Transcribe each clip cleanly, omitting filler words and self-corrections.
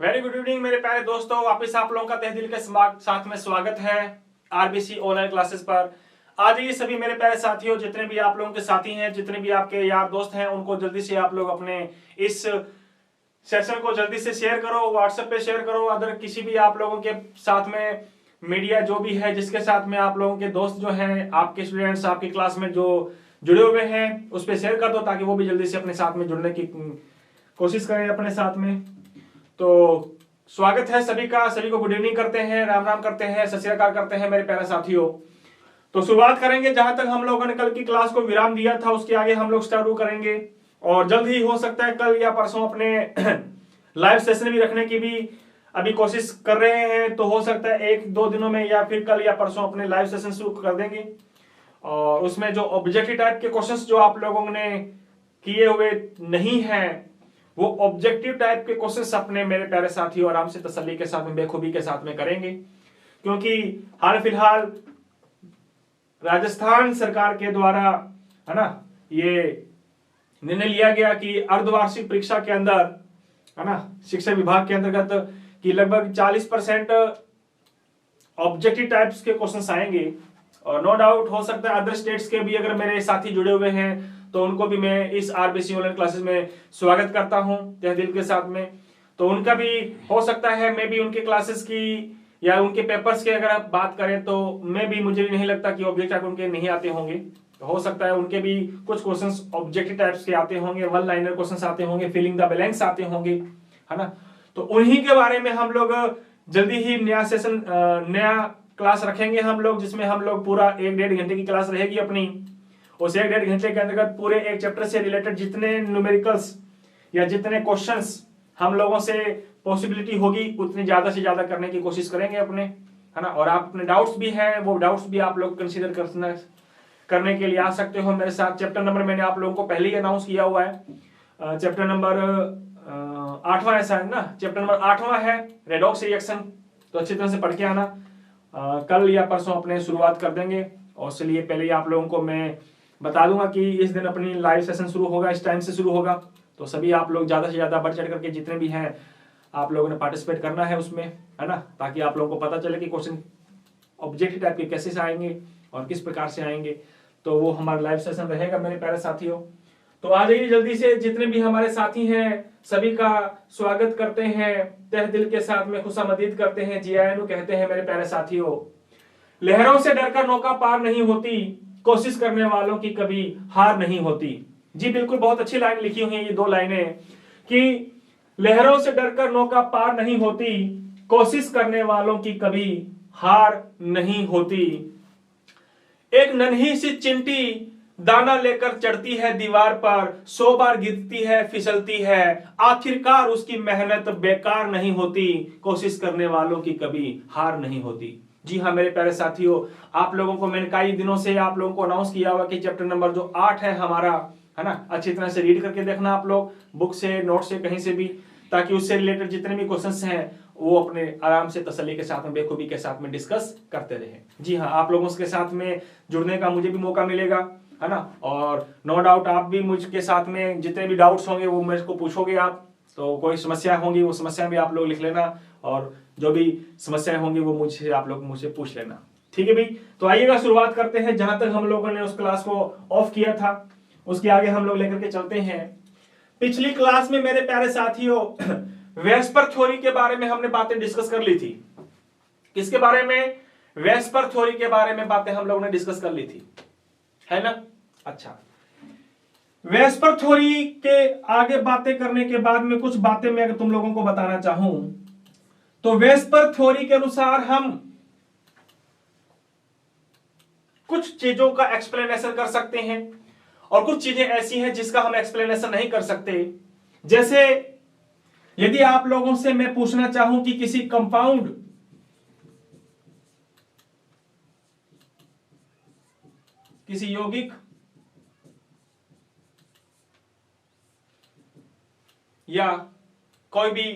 Very good evening मेरे प्यारे दोस्तों, वापस आप लोगों का तहे दिल के साथ में स्वागत है आरबीसी ऑनलाइन क्लासेस पर। आज ये सभी मेरे प्यारे साथियों, जितने भी आप लोगों के साथी हैं, जितने भी आपके यार दोस्त हैं, उनको जल्दी से आप लोग अपने इस सेशन को जल्दी से शेयर करो, व्हाट्सएप पे शेयर करो। अदर किसी भी आप लोगों के साथ में मीडिया जो भी है, जिसके साथ में आप लोगों के दोस्त जो हैं, आपके स्टूडेंट्स आपकी क्लास में जो जुड़े हुए हैं, उस पर शेयर कर दो ताकि वो भी जल्दी से अपने साथ में जुड़ने की कोशिश करें अपने साथ में। तो स्वागत है सभी का, सभी को गुड इवनिंग करते हैं, राम राम करते हैं, सत श्री अकाल करते हैं मेरे प्यारे साथियों। तो शुरुआत करेंगे जहां तक हम लोगों ने कल की क्लास को विराम दिया था, उसके आगे हम लोग स्टार्ट करेंगे। और जल्द ही हो सकता है कल या परसों अपने लाइव सेशन भी रखने की भी अभी कोशिश कर रहे हैं। तो हो सकता है एक दो दिनों में या फिर कल या परसों अपने लाइव सेशन शुरू कर देंगे। और उसमें जो ऑब्जेक्टिव टाइप के क्वेश्चंस जो आप लोगों ने किए हुए नहीं हैं, वो ऑब्जेक्टिव टाइप के क्वेश्चंस अपने मेरे प्यारे साथियों आराम से तसल्ली के साथ में, बेखूबी के साथ में करेंगे। क्योंकि हाल फिलहाल राजस्थान सरकार के द्वारा है ना, ये निर्णय लिया गया कि अर्धवार्षिक परीक्षा के अंदर है ना, शिक्षा विभाग के अंतर्गत कि लगभग 40% ऑब्जेक्टिव टाइप्स के क्वेश्चंस आएंगे। और नो डाउट हो सकता है अदर स्टेट्स के भी अगर मेरे साथी जुड़े हुए हैं तो उनको भी मैं इस आरबीसी ऑनलाइन क्लासेस में स्वागत करता हूं तहे दिल के साथ में। तो उनका भी हो सकता है, मैं भी उनके क्लासेस की या उनके पेपर्स की अगर आप बात करें तो मैं भी, मुझे भी नहीं लगता कि ऑब्जेक्ट टाइप उनके नहीं आते होंगे। तो हो सकता है उनके भी कुछ क्वेश्चंस ऑब्जेक्टिव टाइप्स के आते होंगे, वन लाइनर क्वेश्चंस आते होंगे, फिलिंग द ब्लैंक्स आते होंगे, है ना। तो उन्हीं के बारे में हम लोग जल्दी ही नया सेशन, नया क्लास रखेंगे हम लोग, जिसमें हम लोग पूरा 1-1.5 घंटे की क्लास रहेगी अपनी। उस 1-1.5 घंटे के अंतर्गत पूरे एक चैप्टर से रिलेटेड जितने न्यूमेरिकल्स या जितने क्वेश्चंस हम लोगों से पॉसिबिलिटी होगी उतनी ज्यादा से ज्यादा करने की कोशिश करेंगे अपने, है ना। और आप अपने डाउट्स भी हैं, वो डाउट्स भी आप लोग कंसीडर करने के लिए आ सकते हो मेरे साथ। चैप्टर नंबर मैंने आप लोगों को पहले ही अनाउंस किया हुआ है। चैप्टर नंबर 8वां है शायद ना, चैप्टर नंबर 8वां है रेडॉक्स रिएक्शन। तो अच्छी तरह से पढ़ के आना। कल या परसों अपने शुरुआत कर देंगे। और इसलिए पहले ही आप लोगों को मैं बता दूंगा कि इस दिन अपनी लाइव सेशन शुरू होगा, इस टाइम से शुरू होगा। तो सभी आप लोग ज्यादा से ज्यादा बढ़ चढ़ करके जितने भी हैं आप लोगों ने पार्टिसिपेट करना है उसमें, है ना, ताकि आप लोगों को पता चले कि क्वेश्चन ऑब्जेक्टिव टाइप के कैसे से आएंगे और किस प्रकार से आएंगे। तो वो हमारा लाइव सेशन रहेगा मेरे प्यारे साथियों। तो आ जाइए जल्दी से, जितने भी हमारे साथी हैं सभी का स्वागत करते हैं, तहे दिल के साथ में खुशामदीद करते हैं, जी आयन कहते हैं मेरे प्यारे साथियों। लहरों से डरकर नौका पार नहीं होती, कोशिश करने वालों की कभी हार नहीं होती। जी बिल्कुल, बहुत अच्छी लाइन लिखी हुई है ये दो लाइनें कि लहरों से डरकर नौका पार नहीं होती, कोशिश करने वालों की कभी हार नहीं होती। एक नन्ही सी चिंटी दाना लेकर चढ़ती है दीवार पर, 100 बार गिरती है, फिसलती है, आखिरकार उसकी मेहनत बेकार नहीं होती, कोशिश करने वालों की कभी हार नहीं होती। जी हाँ मेरे प्यारे साथियों, आप लोगों को मैंने कई दिनों से आप लोगों को अनाउंस किया हुआ कि चैप्टर नंबर जो 8 है हमारा, है ना, अच्छी तरह से रीड करके देखना आप लोग, बुक से, नोट से, कहीं से भी, ताकि उससे रिलेटेड जितने भी क्वेश्चंस हैं वो अपने आराम से तसल्ली के साथ में, बेखूबी के साथ में डिस्कस करते रहे। जी हाँ, आप लोगों के साथ में जुड़ने का मुझे भी मौका मिलेगा, है ना। और नो डाउट आप भी मुझके साथ में जितने भी डाउट्स होंगे वो मेरे को पूछोगे आप। तो कोई समस्या होंगी वो समस्या भी आप लोग लिख लेना, और जो भी समस्याएं होंगी वो मुझे आप लोग मुझसे पूछ लेना। ठीक है भाई, तो आइएगा शुरुआत करते हैं। जहां तक हम लोगों ने उस क्लास को ऑफ किया था उसके आगे हम लोग लेकर के चलते हैं। पिछली क्लास में मेरे प्यारे साथियों वेस्पर थ्योरी के बारे में हमने बातें डिस्कस कर ली थी। किसके बारे में? वेस्पर थ्योरी के बारे में बातें हम लोगों ने डिस्कस कर ली थी, है ना। अच्छा, वेस्पर थ्योरी के आगे बातें करने के बाद में कुछ बातें मैं अगर तुम लोगों को बताना चाहूं तो वेस्पर थ्योरी के अनुसार हम कुछ चीजों का एक्सप्लेनेशन कर सकते हैं और कुछ चीजें ऐसी हैं जिसका हम एक्सप्लेनेशन नहीं कर सकते। जैसे यदि आप लोगों से मैं पूछना चाहूं कि किसी कंपाउंड किसी यौगिक या कोई भी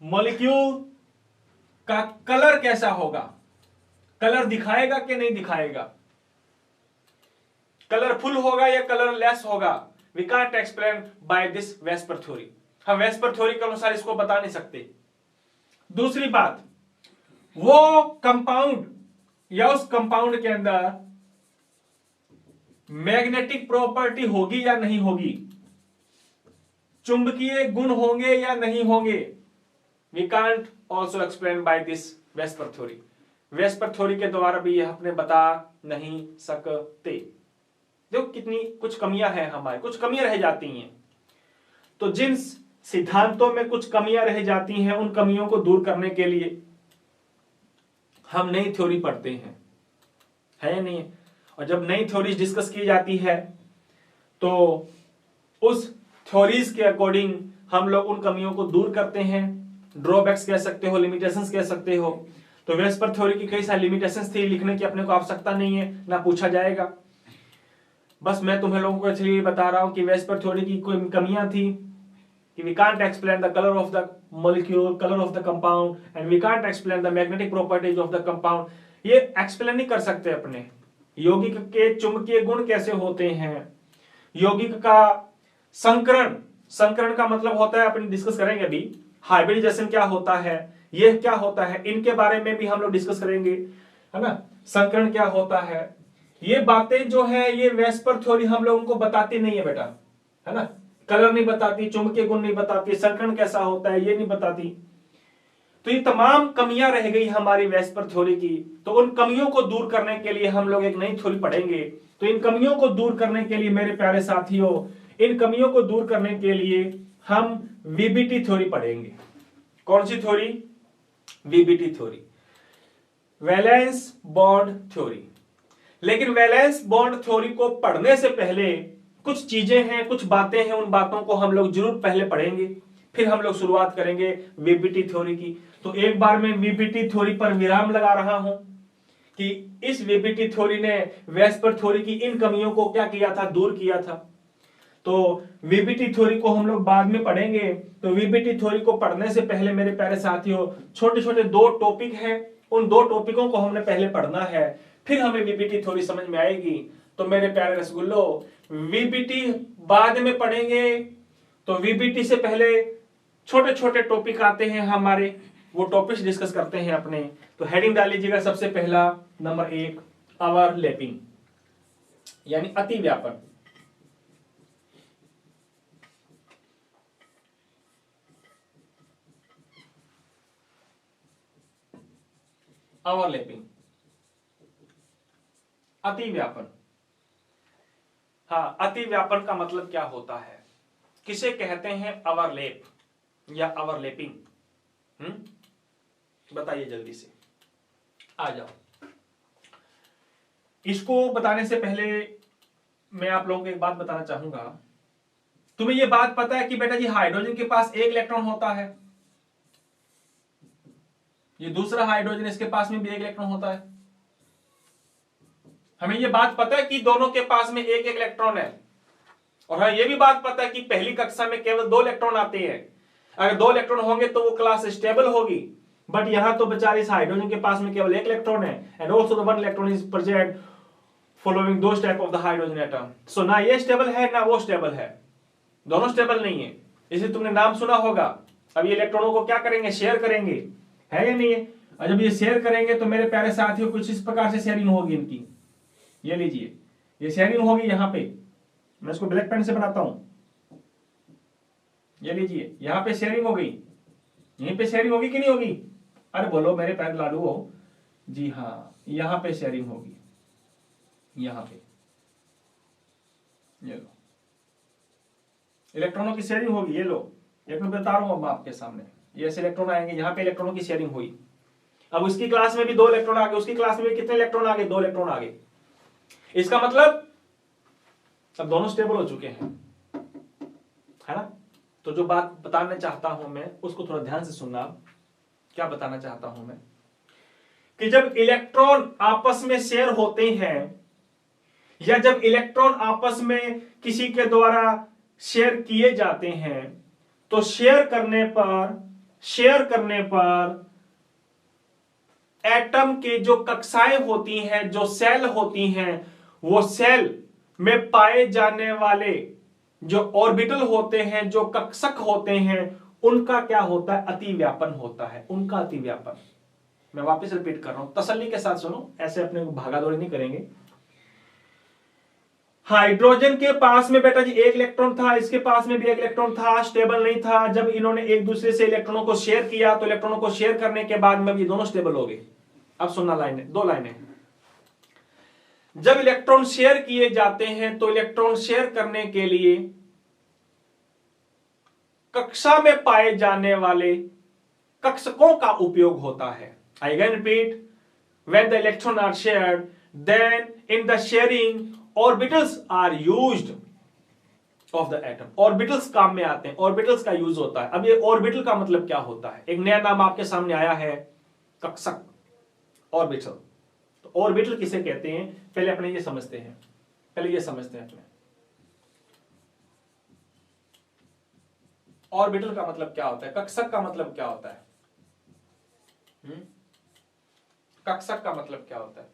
मॉलिक्यूल का कलर कैसा होगा, कलर दिखाएगा कि नहीं दिखाएगा, कलरफुल होगा या कलरलेस होगा, we can't explain by this vesper theory. हम वेस्पर थ्योरी के अनुसार इसको बता नहीं सकते। दूसरी बात, वो कंपाउंड या उस कंपाउंड के अंदर मैग्नेटिक प्रॉपर्टी होगी या नहीं होगी, चुंबकीय गुण होंगे या नहीं होंगे, we can't also explain by this vesper theory. Vesper theory के द्वारा भी यह अपने बता नहीं सकते। देखो कितनी कुछ कमियां हैं हमारे, कुछ कमियां रह जाती हैं। तो जिन सिद्धांतों में कुछ कमियां रह जाती हैं, उन कमियों को दूर करने के लिए हम नई थ्योरी पढ़ते हैं, है या नहीं? और जब नई थ्योरीज डिस्कस की जाती है तो उस थ्योरीज के अकॉर्डिंग हम लोग उन कमियों को दूर करते हैं। ड्रॉबैक्स कह सकते हो, लिमिटेशंस कह सकते हो। तो वेस्पर थ्योरी की कई सारी लिमिटेशंस थी, लिखने की अपने को आवश्यकता नहीं है, ना पूछा जाएगा। बस मैं तुम्हें लोगों को इसलिए बता रहा हूं कि वेस्पर थ्योरी की कोई कमियां थी कि we can't explain the color of the molecule, color of the compound, and we can't explain the magnetic properties of the compound। ये एक्सप्लेन नहीं कर सकते अपने। यौगिक के चुंबकीय गुण कैसे होते हैं, यौगिक का संकरण, संकरण का मतलब होता है, अपन डिस्कस करेंगे अभी, हाइब्रिडाइजेशन क्या होता है, ये क्या होता है, इनके बारे में भी हम लोग डिस्कस करेंगे, है ना। संकरण क्या होता है, ये बातें जो है ये वेस्पर थ्योरी हम लोगों को बताती नहीं है बेटा, है ना। कलर नहीं बताती, चुंबकीय गुण नहीं बताती, संकरण कैसा होता है ये नहीं बताती। तो ये तमाम कमियां रह गई हमारी वेस्पर थ्योरी की। तो उन कमियों को दूर करने के लिए हम लोग एक नई थ्योरी पढ़ेंगे। तो इन कमियों को दूर करने के लिए मेरे प्यारे साथियों, इन कमियों को दूर करने के लिए हम वीबीटी थ्योरी पढ़ेंगे। कौन सी थ्योरी? VBT theory, valence bond theory. लेकिन वैलेंस बॉन्ड थ्योरी को पढ़ने से पहले कुछ चीजें हैं, कुछ बातें हैं, उन बातों को हम लोग जरूर पहले पढ़ेंगे, फिर हम लोग शुरुआत करेंगे वीबीटी थ्योरी की। तो एक बार मैं वीबीटी थ्योरी पर विराम लगा रहा हूं कि इस वीबीटी थ्योरी ने वेस्पर थ्योरी की इन कमियों को क्या किया था, दूर किया था। तो वीबीटी थ्योरी को हम लोग बाद में पढ़ेंगे। तो वीबीटी थ्योरी को पढ़ने से पहले मेरे प्यारे साथियों, छोटे छोटे दो टॉपिक हैं, उन दो टॉपिकों को हमने पहले पढ़ना है, फिर हमें वीबीटी थ्योरी समझ में आएगी। तो मेरे प्यारे रसगुल्लो, वीबीटी बाद में पढ़ेंगे। तो वीबीटी से पहले छोटे छोटे टॉपिक आते हैं हमारे, वो टॉपिक्स डिस्कस करते हैं अपने। तो हेडिंग डाल लीजिएगा, सबसे पहला नंबर 1 ओवरलैपिंग, यानी अति व्यापन। ओवरलैपिंग, अति व्यापन। हाँ, अति व्यापन का मतलब क्या होता है, किसे कहते हैं ओवरलैप या ओवरलैपिंग? बताइए जल्दी से, आ जाओ। इसको बताने से पहले मैं आप लोगों को एक बात बताना चाहूंगा। तुम्हें यह बात पता है कि बेटा जी हाइड्रोजन के पास एक इलेक्ट्रॉन होता है, ये दूसरा हाइड्रोजन, इसके पास में भी एक इलेक्ट्रॉन होता है। हमें यह बात पता है कि दोनों के पास में एक एक इलेक्ट्रॉन है। और हाँ, यह भी बात पता है कि पहली कक्षा में केवल 2 इलेक्ट्रॉन आते हैं। अगर 2 इलेक्ट्रॉन होंगे तो वो क्लास स्टेबल होगी। बट यहां तो बेचारे इस हाइड्रोजन के पास में केवल एक इलेक्ट्रॉन है, and also the 1 electron is present following those type of the hydrogen atom. So ना ये स्टेबल है ना वो स्टेबल है, दोनों स्टेबल नहीं है। इसलिए तुमने नाम सुना होगा, अब ये इलेक्ट्रॉनों को क्या करेंगे, शेयर करेंगे, है या नहीं है? और जब ये शेयर करेंगे तो मेरे प्यारे साथियों कुछ इस प्रकार से शेयरिंग होगी इनकी। ये लीजिए, ये शेयरिंग होगी यहां पे, मैं इसको ब्लैक पेन से बनाता हूं। ये लीजिए, यहां पे शेयरिंग हो गई, यहीं पे शेयरिंग होगी कि नहीं होगी? अरे बोलो मेरे पैर लाडू हो जी। हाँ, यहां पे शेयरिंग होगी, यहां पे ये लो, इलेक्ट्रॉनों की शेयरिंग होगी। ये लो, एक मैं बता रहा हूं अब आपके सामने, ये ऐसे इलेक्ट्रॉन आएंगे, यहां पे इलेक्ट्रॉनों की शेयरिंग हुई। अब उसकी क्लास में भी 2 इलेक्ट्रॉन आ गए, उसकी क्लास में भी कितने इलेक्ट्रॉन आ गए, 2 इलेक्ट्रॉन आ गए। इसका मतलब अब दोनों स्टेबल हो चुके हैं, है ना। तो जो बात बताना चाहता हूं मैं, उसको थोड़ा ध्यान से सुनना। क्या बताना चाहता हूं मैं, कि जब इलेक्ट्रॉन आपस में शेयर होते हैं, या जब इलेक्ट्रॉन आपस में किसी के द्वारा शेयर किए जाते हैं, तो शेयर करने पर एटम के जो कक्षाएं होती हैं, जो सेल होती हैं, वो सेल में पाए जाने वाले जो ऑर्बिटल होते हैं, जो कक्षक होते हैं, उनका क्या होता है, अति व्यापन होता है, उनका अति व्यापन। मैं वापस रिपीट कर रहा हूं, तसल्ली के साथ सुनो, ऐसे अपने को भागादौड़ी नहीं करेंगे। हाइड्रोजन के पास में बेटा जी एक इलेक्ट्रॉन था, इसके पास में भी एक इलेक्ट्रॉन था, स्टेबल नहीं था। जब इन्होंने एक दूसरे से इलेक्ट्रॉनों को शेयर किया तो इलेक्ट्रॉनों को शेयर करने के बाद में ये दोनों स्टेबल हो गए। अब सुनना लाइनें, दो लाइनें। जब इलेक्ट्रॉन शेयर किए जाते हैं तो इलेक्ट्रॉन शेयर करने के लिए कक्षा में पाए जाने वाले कक्षकों का उपयोग होता है। I again repeat, when the electrons are shared, then in the sharing orbitals are used of the atom। orbitals काम में आते हैं, orbitals का यूज होता है। अब ये orbital का मतलब क्या होता है, एक नया नाम आपके सामने आया है, कक्षक, orbital। तो orbital किसे कहते हैं, पहले अपने ये समझते हैं, पहले ये समझते हैं अपने ऑर्बिटल का मतलब क्या होता है, कक्षक का मतलब क्या होता है। कक्षक का मतलब क्या होता है,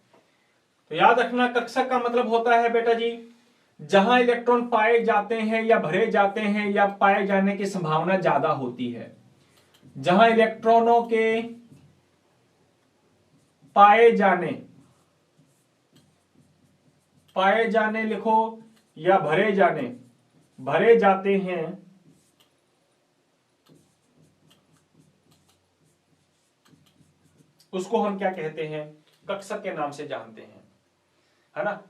तो याद रखना, कक्षक का मतलब होता है बेटा जी जहां इलेक्ट्रॉन पाए जाते हैं या भरे जाते हैं या पाए जाने की संभावना ज्यादा होती है। जहां इलेक्ट्रॉनों के पाए जाने लिखो या भरे जाते हैं, उसको हम क्या कहते हैं, कक्षक के नाम से जानते हैं, है ना।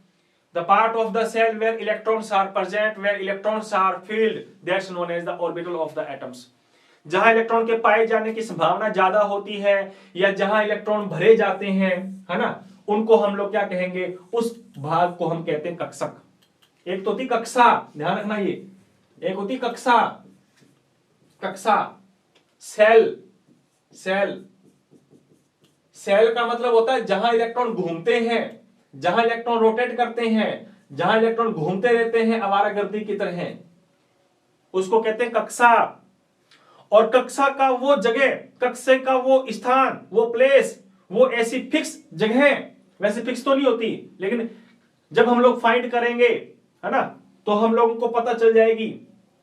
The part of the cell where electrons are present, where electrons are filled, that's known as the orbital of the atoms. जहां इलेक्ट्रॉन के पाए जाने की संभावना ज्यादा होती है या जहां इलेक्ट्रॉन भरे जाते हैं, है ना, उनको हम लोग क्या कहेंगे, उस भाग को हम कहते हैं कक्षक। एक तो होती कक्षा, ध्यान रखना, ये एक होती कक्षा, सेल का मतलब होता है जहां इलेक्ट्रॉन घूमते हैं, जहां इलेक्ट्रॉन रोटेट करते हैं, जहां इलेक्ट्रॉन घूमते रहते हैं आवारागर्दी की तरह, उसको कहते हैं कक्षा। और कक्षा का वो जगह, कक्षे का वो स्थान, वो प्लेस, वो ऐसी फिक्स जगह, वैसे फिक्स तो नहीं होती, लेकिन जब हम लोग फाइंड करेंगे, है ना, तो हम लोगों को पता चल जाएगी,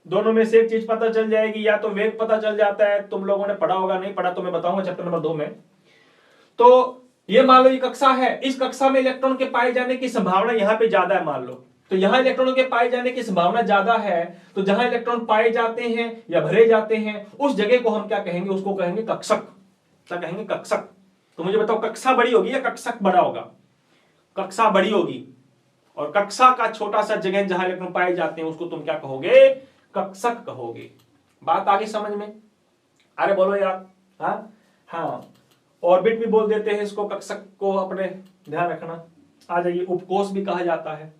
दोनों में से एक चीज पता चल जाएगी, या तो वेग पता चल जाता है, तुम लोगों ने पढ़ा होगा, नहीं पढ़ा तो मैं बताऊंगा चैप्टर नंबर 2 में। तो ये मान लो ये कक्षा है, इस कक्षा में इलेक्ट्रॉन के पाए जाने की संभावना यहां पे ज्यादा है मान लो, तो यहां इलेक्ट्रॉनों के पाए जाने की संभावना ज्यादा है, तो जहां इलेक्ट्रॉन पाए जाते हैं या भरे जाते हैं उस जगह को हम क्या कहेंगे, उसको कहेंगे कक्षक। क्या कहेंगे, कक्षक। तो मुझे बताओ कक्षा बड़ी होगी या कक्षक बड़ा होगा, कक्षा बड़ी होगी, और कक्षा का छोटा सा जगह जहां इलेक्ट्रॉन पाए जाते हैं उसको तुम क्या कहोगे, कक्षक कहोगे। बात आगे समझ में, अरे बोलो यार, हाँ ऑर्बिट भी बोल देते हैं इसको, कक्षक को अपने ध्यान रखना। आ जाइए, उपकोष भी कहा जाता है।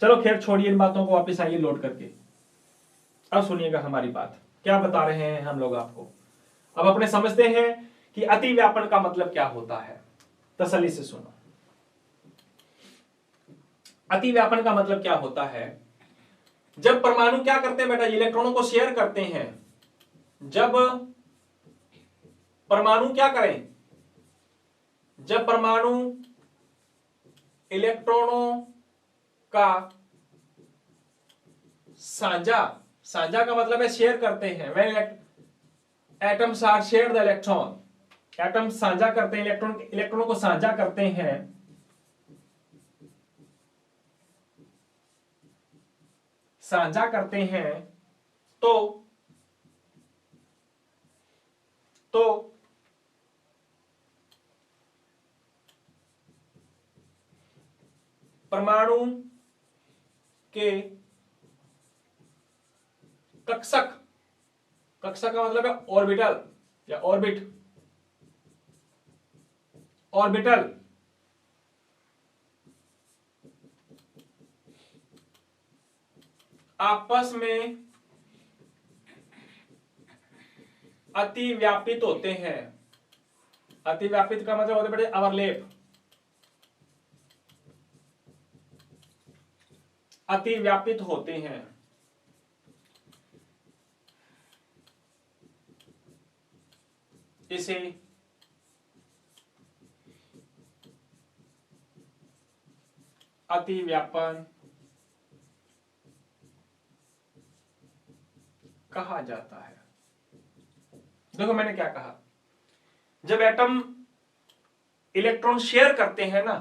चलो खैर छोड़िए इन बातों को, वापस आइए लौट करके। अब सुनिएगा हमारी बात, क्या बता रहे हैं हम लोग आपको। अब अपने समझते हैं कि अति व्यापन का मतलब क्या होता है, तसल्ली से सुनो। अति व्यापन का मतलब क्या होता है, जब परमाणु क्या करते हैं बेटा, इलेक्ट्रॉनों को शेयर करते हैं। जब परमाणु क्या करें, जब परमाणु इलेक्ट्रॉनों का साझा का मतलब है शेयर करते हैं। When atoms are share the electron, atom साझा करते हैं, इलेक्ट्रॉनों को साझा करते हैं, तो परमाणु के कक्षक का मतलब है ऑर्बिटल या ऑर्बिटल आपस में अतिव्यापित होते हैं। अतिव्यापित का मतलब होता है अवरलेप, अतिव्यापित होते हैं। इसे अतिव्यापन कहा जाता है। देखो मैंने क्या कहा, जब एटम इलेक्ट्रॉन शेयर करते हैं ना,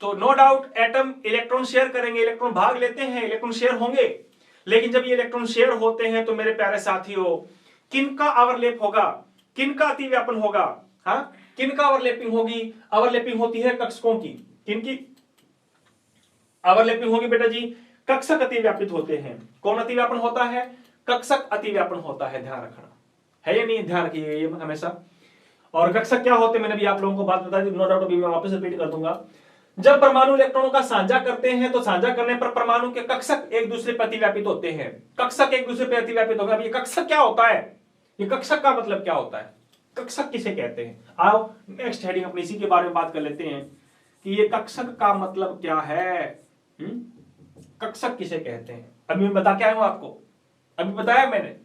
तो no doubt atom electron share करेंगे, इलेक्ट्रॉन भाग लेते हैं, इलेक्ट्रॉन शेयर होंगे। लेकिन जब ये इलेक्ट्रॉन शेयर होते हैं तो मेरे प्यारे साथियों, किनका ओवरलैप होगा, किनका अतिव्यापन होगा? हाँ, किनका ओवरलैपिंग होगी? ओवरलैपिंग होती है कक्षकों की। किनकी ओवरलैपिंग होगी बेटा जी? कक्षक अतिव्यापित होते हैं। कौन अतिव्यापन होता है? कक्षक अतिव्यापन होता है। ध्यान रखना है या नहीं? ध्यान रखिए ये हमेशा। और कक्षक क्या होते हैं मैंने भी आप लोगों को बात बता दी, नो डाउट अभी मैं वापस रिपीट कर दूंगा। जब परमाणु इलेक्ट्रॉनों का साझा करते हैं तो साझा करने पर परमाणु के कक्षक एक दूसरे पर अतिव्यापित होते हैं। कक्षक एक दूसरे पर अतिव्यापित होगा। अब ये कक्षक क्या होता है? ये कक्षक का मतलब क्या होता है? कक्षक किसे कहते हैं? आओ नेक्स्ट हेडिंग अपनी इसी के बारे में बात कर लेते हैं कि ये कक्षक का मतलब क्या है। कक्षक किसे कहते हैं? अभी मैं बता के आया हूं आपको, अभी बताया मैंने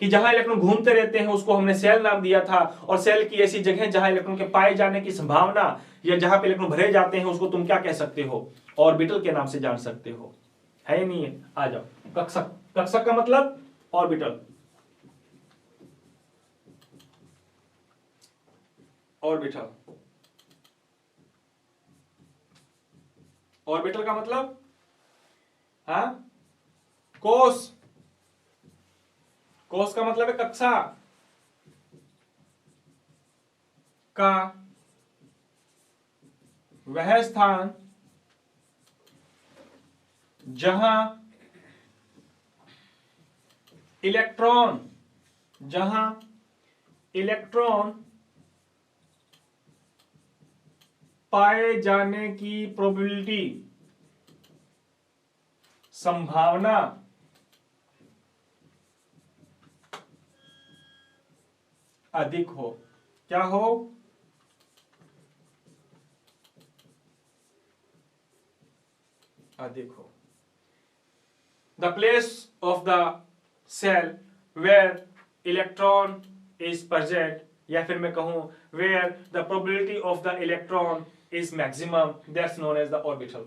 कि जहां इलेक्ट्रॉन घूमते रहते हैं उसको हमने सेल नाम दिया था, और सेल की ऐसी जगह जहां इलेक्ट्रॉन के पाए जाने की संभावना या जहां पे इलेक्ट्रॉन भरे जाते हैं उसको तुम क्या कह सकते हो? ऑर्बिटल के नाम से जान सकते हो। है या नहीं है? आ जाओ। कक्षक, कक्षक का मतलब ऑर्बिटल। ऑर्बिटल, ऑर्बिटल का मतलब हाँ, कोस। कोस का मतलब है कक्षा का वह स्थान जहां इलेक्ट्रॉन पाए जाने की प्रोबेबिलिटी, संभावना अधिक हो। क्या हो? अधिक हो। The place of the cell where electron is present, या फिर मैं कहूं where the probability of the electron is maximum, that's known as the orbital.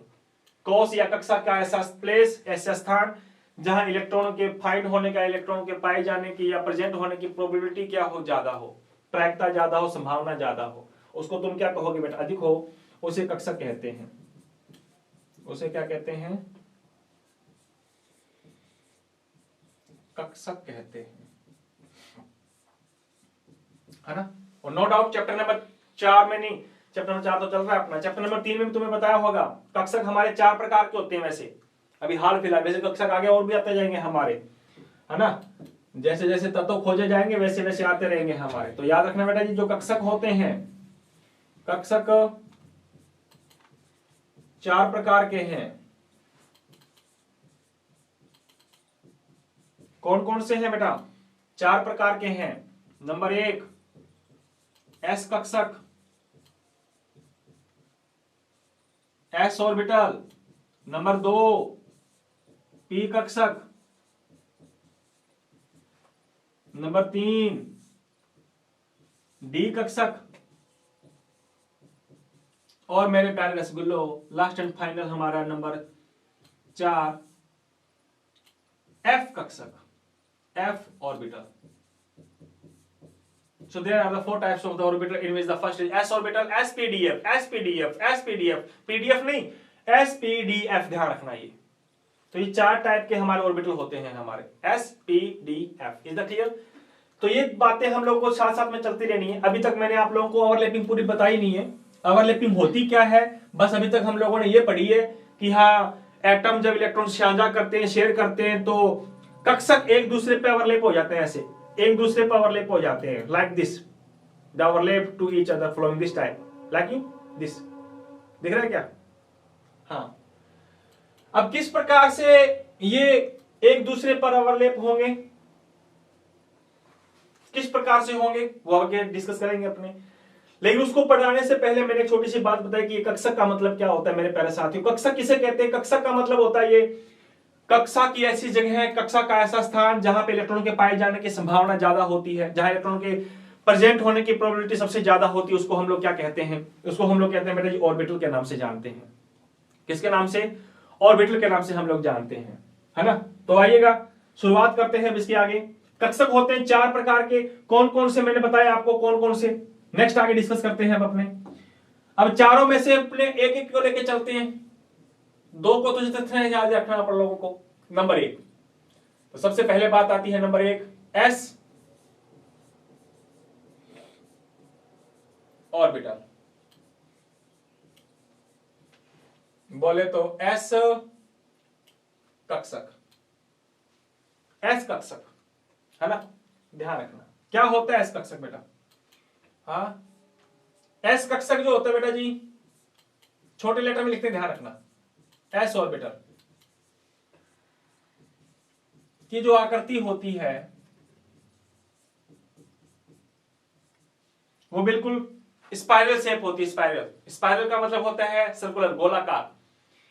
कोस या कक्षा का ऐसा प्लेस, ऐसा स्थान जहां इलेक्ट्रॉनों के फाइंड होने का, इलेक्ट्रॉनों के पाए जाने की या प्रेजेंट होने की प्रोबेबिलिटी क्या हो? ज्यादा हो, प्रायिकता ज्यादा हो, संभावना ज्यादा हो, उसको तुम क्या कहोगे बेटा? अधिक हो। उसे कक्षक कहते हैं। उसे क्या कहते हैं? कक्षक कहते हैं, है ना। और नो डाउट चैप्टर नंबर 4 में नहीं, चैप्टर नंबर 4 तो चल रहा है अपना, चैप्टर नंबर 3 में भी तुम्हें बताया होगा कक्षक हमारे 4 प्रकार के होते हैं। वैसे अभी हाल फिलहाल वैसे कक्षक आगे और भी आते जाएंगे हमारे, है ना। जैसे जैसे तत्व खोजे जाएंगे वैसे वैसे आते रहेंगे हमारे। तो याद रखना बेटा जी, जो कक्षक होते हैं, कक्षक 4 प्रकार के हैं। कौन कौन से हैं बेटा? 4 प्रकार के हैं। नंबर 1 एस कक्षक, एस ऑर्बिटल। नंबर 2 पी कक्षक। नंबर 3 डी कक्षक। और मेरे प्यारे रसगुल्लो, लास्ट एंड फाइनल हमारा नंबर 4 एफ कक्षक, F orbital. So there are the 4 types of the orbital, in which the first is s orbital, spdf, spdf, spdf, pdf नहीं, spdf। ध्यान रखना ये। तो ये 4 टाइप के हमारे ऑर्बिटल होते हैं हमारे, spdf। Is that clear? तो ये बातें हम लोगों को साथ साथ में चलती रहनी है। अभी तक मैंने आप लोगों को ओवरलैपिंग पूरी बताई नहीं है। ओवरलैपिंग होती क्या है, बस अभी तक हम लोगों ने ये पढ़ी है कि हाँ, एटम जब इलेक्ट्रॉन साझा करते हैं, शेयर करते हैं, तो कक्षक एक दूसरे पे ओवरलैप हो जाते हैं। ऐसे एक दूसरे पर ओवरलैप हो जाते हैं, like this, the overlap to each other flowing this type, like you this. दिख रहा है क्या? हाँ। अब किस प्रकार से ये एक दूसरे पर ओवरलैप होंगे, किस प्रकार से होंगे, वो आगे डिस्कस करेंगे अपने। लेकिन उसको पढ़ाने से पहले मैंने एक छोटी सी बात बताई कि कक्षक का मतलब क्या होता है मेरे प्यारे साथियों। कक्षक किसे कहते हैं? कक्षक का मतलब होता है ये कक्षा की ऐसी जगह है, कक्षा का ऐसा स्थान जहां पे इलेक्ट्रॉन के पाए जाने की संभावना ज्यादा होती है, जहां इलेक्ट्रॉन के प्रेजेंट होने की प्रोबेबिलिटी सबसे ज्यादा होती है। उसको हम लोग क्या कहते हैं? उसको हम लोग कहते हैं बेटा जी ऑर्बिटल के नाम से जानते हैं। किसके नाम से? ऑर्बिटल के नाम से हम लोग जानते हैं, है ना। तो आइएगा शुरुआत करते हैं अब इसके आगे। कक्षक होते हैं 4 प्रकार के। कौन कौन से मैंने बताया आपको, कौन कौन से, नेक्स्ट आगे डिस्कस करते हैं हम अपने। अब चारों में से अपने एक एक को लेके चलते हैं। 2 को तो जितने याद रखना आप लोगों को। नंबर 1, तो सबसे पहले बात आती है नंबर 1, एस ऑर्बिटल। बोले तो एस कक्षक, एस कक्षक, है ना, ध्यान रखना क्या होता है एस कक्षक बेटा। हाँ, एस कक्षक जो होता है बेटा जी, छोटे लेटर में लिखते हैं, ध्यान रखना। एस ऑर्बिटल की जो आकृति होती है वो बिल्कुल स्पाइरल शेप होती है। स्पाइरल, स्पाइरल का मतलब होता है सर्कुलर, गोलाकार।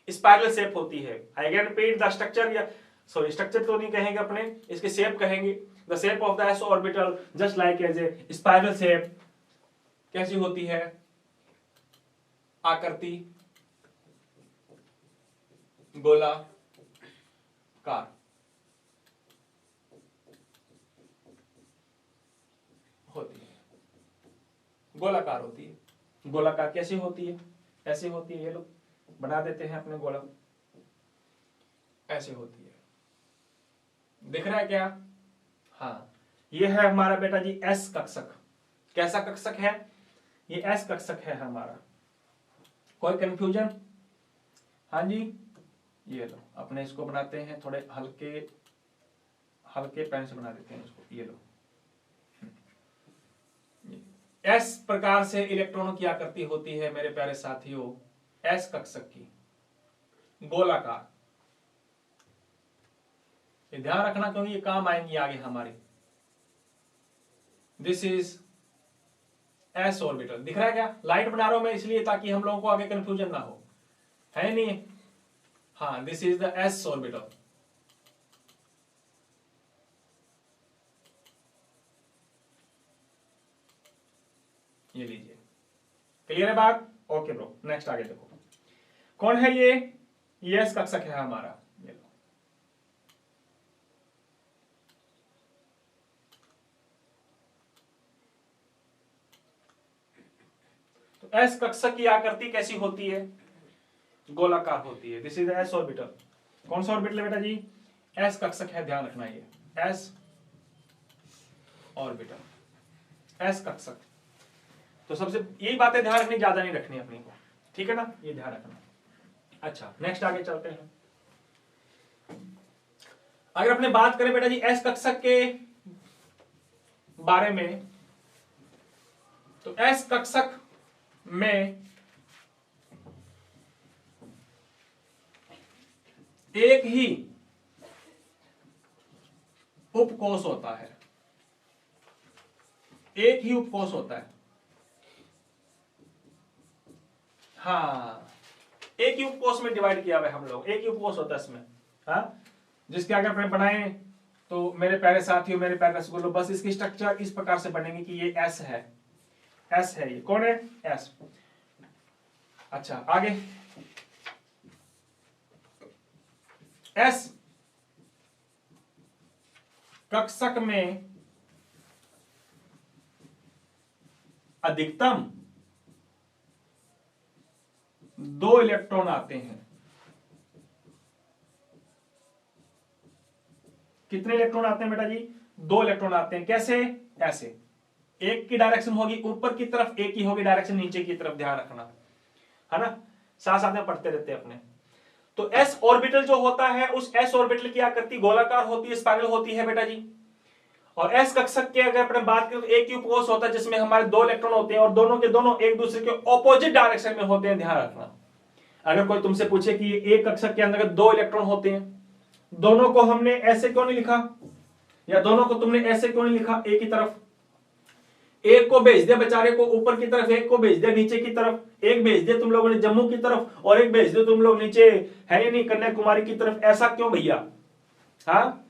स्पाइरल शेप होती है। I again repeat the structure, या सॉरी स्ट्रक्चर तो नहीं कहेंगे अपने, इसके शेप कहेंगे। The shape of the S orbital just like as a spiral shape. कैसी होती है आकृति, गोलाकार होती है, गोलाकार होती है। गोलाकार कैसी होती है, ऐसी होती है, ये लोग बना देते हैं अपने गोला, ऐसे होती है। दिख रहा है क्या? हाँ, ये है हमारा बेटा जी एस कक्षक। कैसा कक्षक है ये? एस कक्षक है हमारा। कोई कंफ्यूजन? हाँ जी, ये लो अपने इसको बनाते हैं थोड़े हल्के हल्के पेन से बना देते हैं इसको। ये लो, एस प्रकार से इलेक्ट्रॉनों की आकृति होती है मेरे प्यारे साथियों, एस कक्षक की, गोलाकार। ये ध्यान रखना क्योंकि ये काम आएंगी आगे हमारे। This is S orbital. दिख रहा है क्या? लाइट बना रहा हूं मैं इसलिए ताकि हम लोगों को आगे कंफ्यूजन ना हो, है नहीं? हाँ, this is the S orbital. ये लीजिए, क्लियर है बात? ओके ब्रो, नेक्स्ट आगे देखो। कौन है ये? एस कक्षक है हमारा। ये लो, तो एस कक्षक की आकृति कैसी होती है? गोलाकार होती है। This is S orbital. कौन सा ऑर्बिटल बेटा जी? एस कक्षक है, ध्यान रखना। ये एस ऑर्बिटल, एस कक्षक। तो सबसे यही बातें ध्यान रखनी, ज्यादा नहीं रखनी अपनी को, ठीक है ना? ये ध्यान रखना। अच्छा, नेक्स्ट आगे चलते हैं। अगर अपने बात करें बेटा जी एस कक्षक के बारे में, तो एस कक्षक में एक ही उपकोष होता है, एक ही उपकोष होता है। हाँ, एक ही उपकोष में डिवाइड किया हुआ है हम लोग, एक ही उपकोष होता है इसमें। हाँ, जिसके आगे अपने बनाए तो मेरे प्यारे साथियों, मेरे प्यारे रसगुल्लो, बस इसकी स्ट्रक्चर इस प्रकार से बनेगी कि ये एस है, एस है। ये कौन है? एस। अच्छा, आगे एस कक्षक में अधिकतम 2 इलेक्ट्रॉन आते हैं। कितने इलेक्ट्रॉन आते हैं बेटा जी? 2 इलेक्ट्रॉन आते हैं। कैसे? ऐसे, एक की डायरेक्शन होगी ऊपर की तरफ, एक की होगी डायरेक्शन नीचे की तरफ। ध्यान रखना, है ना? साथ साथ में पढ़ते रहते हैं अपने। तो एस ऑर्बिटल जो होता है, उस एस ऑर्बिटल की आकृति गोलाकार होती है, स्पाइरल होती है बेटा जी। और एस कक्षक की अगर अपने बात करें तो एक ही उपकोष होता है जिसमें हमारे 2 इलेक्ट्रॉन होते हैं और दोनों के दोनों एक दूसरे के ऑपोजिट डायरेक्शन में होते हैं। ध्यान रखना, अगर कोई तुमसे पूछे कि एक कक्षक के अंदर 2 इलेक्ट्रॉन होते हैं, दोनों को हमने ऐसे क्यों नहीं लिखा, या दोनों को तुमने ऐसे क्यों नहीं लिखा? एक ही तरफ, एक को भेज दिया बेचारे को ऊपर की तरफ, एक को भेज दिया नीचे की तरफ, एक भेज दिया तुम लोगों ने जम्मू की तरफ और एक भेज दिया तुम लोग नीचे है या नहीं कन्याकुमारी की तरफ। ऐसा क्यों भैया? हाँ,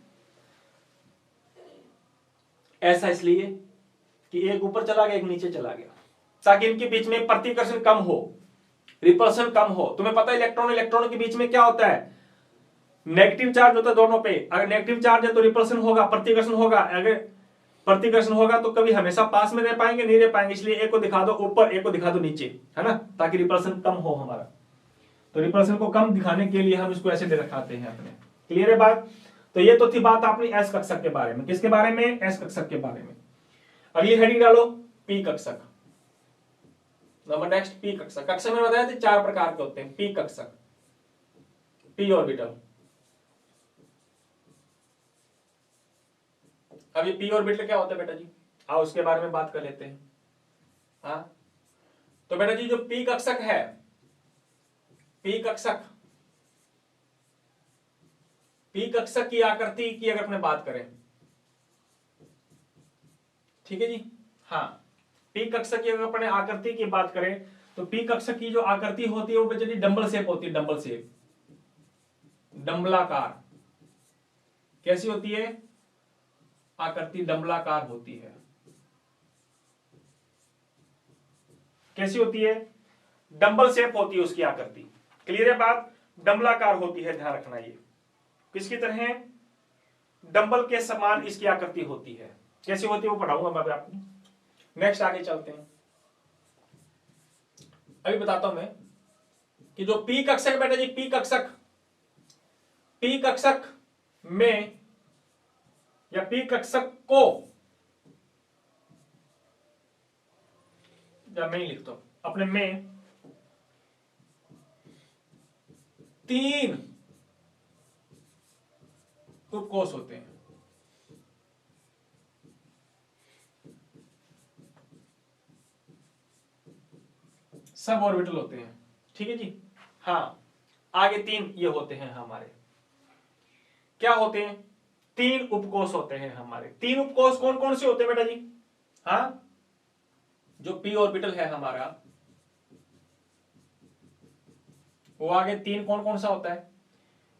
ऐसा इसलिए कि एक ऊपर चला गया, एक नीचे चला गया, ताकि इनके बीच में प्रतिकर्षण कम हो, रिपल्शन कम हो। तुम्हें पता है इलेक्ट्रॉन इलेक्ट्रॉन के बीच में क्या होता है? नेगेटिव चार्ज होता है दोनों पे, अगर नेगेटिव चार्ज है तो रिपल्सन होगा, प्रतिकर्षण होगा, अगर प्रतिकर्षण होगा तो कभी हमेशा पास में रह पाएंगे, नहीं रह पाएंगे, इसलिए एक को दिखा दो ऊपर, एक को दिखा दो नीचे, है ना, ताकि रिपल्सन कम हो हमारा। तो रिपल्सन को कम दिखाने के लिए हम इसको ऐसे दे रखाते हैं अपने। क्लियर है बात? तो ये तो थी बात अपनी एस कक्षक के बारे में। किसके बारे में? एस कक्षक के बारे में। अगली हेडिंग डालो पी कक्षक। नंबर नेक्स्ट पी कक्षक। कक्षक में बताया था 4 प्रकार के होते हैं। पी कक्षक, पी ऑर्बिटल। अभी पी ऑर्बिटल क्या होता है बेटा जी? आओ उसके बारे में बात कर लेते हैं। हाँ, तो बेटा जी जो पी कक्षक है, पी कक्षक, पी कक्षक की आकृति की अगर अपने बात करें, ठीक है जी, हाँ, पी कक्षक की अगर अपने आकृति की बात करें तो पी कक्षक की जो आकृति होती है वो बेटा जी डंबल शेप होती है। डंबल शेप, डंबलाकार। कैसी होती है आकृति? डंबलाकार होती है। कैसी होती है? डंबल शेप होती है उसकी आकृति। क्लियर है बात? डंबलाकार होती है, ध्यान रखना। ये किसकी तरह है? डंबल के समान इसकी आकृति होती है। कैसी होती है वो पढ़ाऊंगा मैं आपको। नेक्स्ट आगे चलते हैं। अभी बताता हूं मैं कि जो पी कक्षक बेटा जी, पी कक्षक, पी कक्षक में या पी कक्षक को, या मैं ही लिखता हूं अपने में, 3 उपकोष होते हैं। सब ऑर्बिटल होते हैं। ठीक है जी, हाँ, आगे 3 ये होते हैं हमारे। क्या होते हैं? 3 उपकोष होते हैं हमारे। 3 उपकोष कौन कौन से होते हैं बेटा जी? हाँ, जो पी ऑर्बिटल है हमारा, वो आगे 3 कौन कौन सा होता है?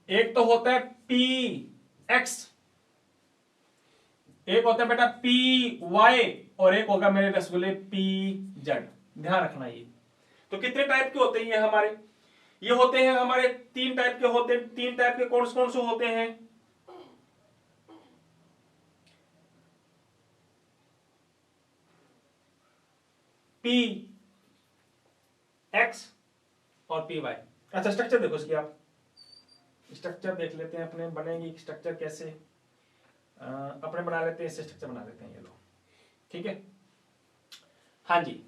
एक तो होता है पी एक्स, एक होता है बेटा पी वाई, और एक होगा मेरे रसगुल्ले पी जेड। ध्यान रखना। ये तो कितने टाइप के होते हैं ये हमारे? ये होते हैं हमारे 3 टाइप के होते हैं। 3 टाइप के कौन कौन से होते हैं? पी एक्स और पी वाई। अच्छा, स्ट्रक्चर देखो इसकी, आप स्ट्रक्चर देख लेते हैं अपने। बनेगी स्ट्रक्चर कैसे? अपने बना लेते हैं, इससे स्ट्रक्चर बना लेते हैं ये लोग। ठीक है, हाँ जी,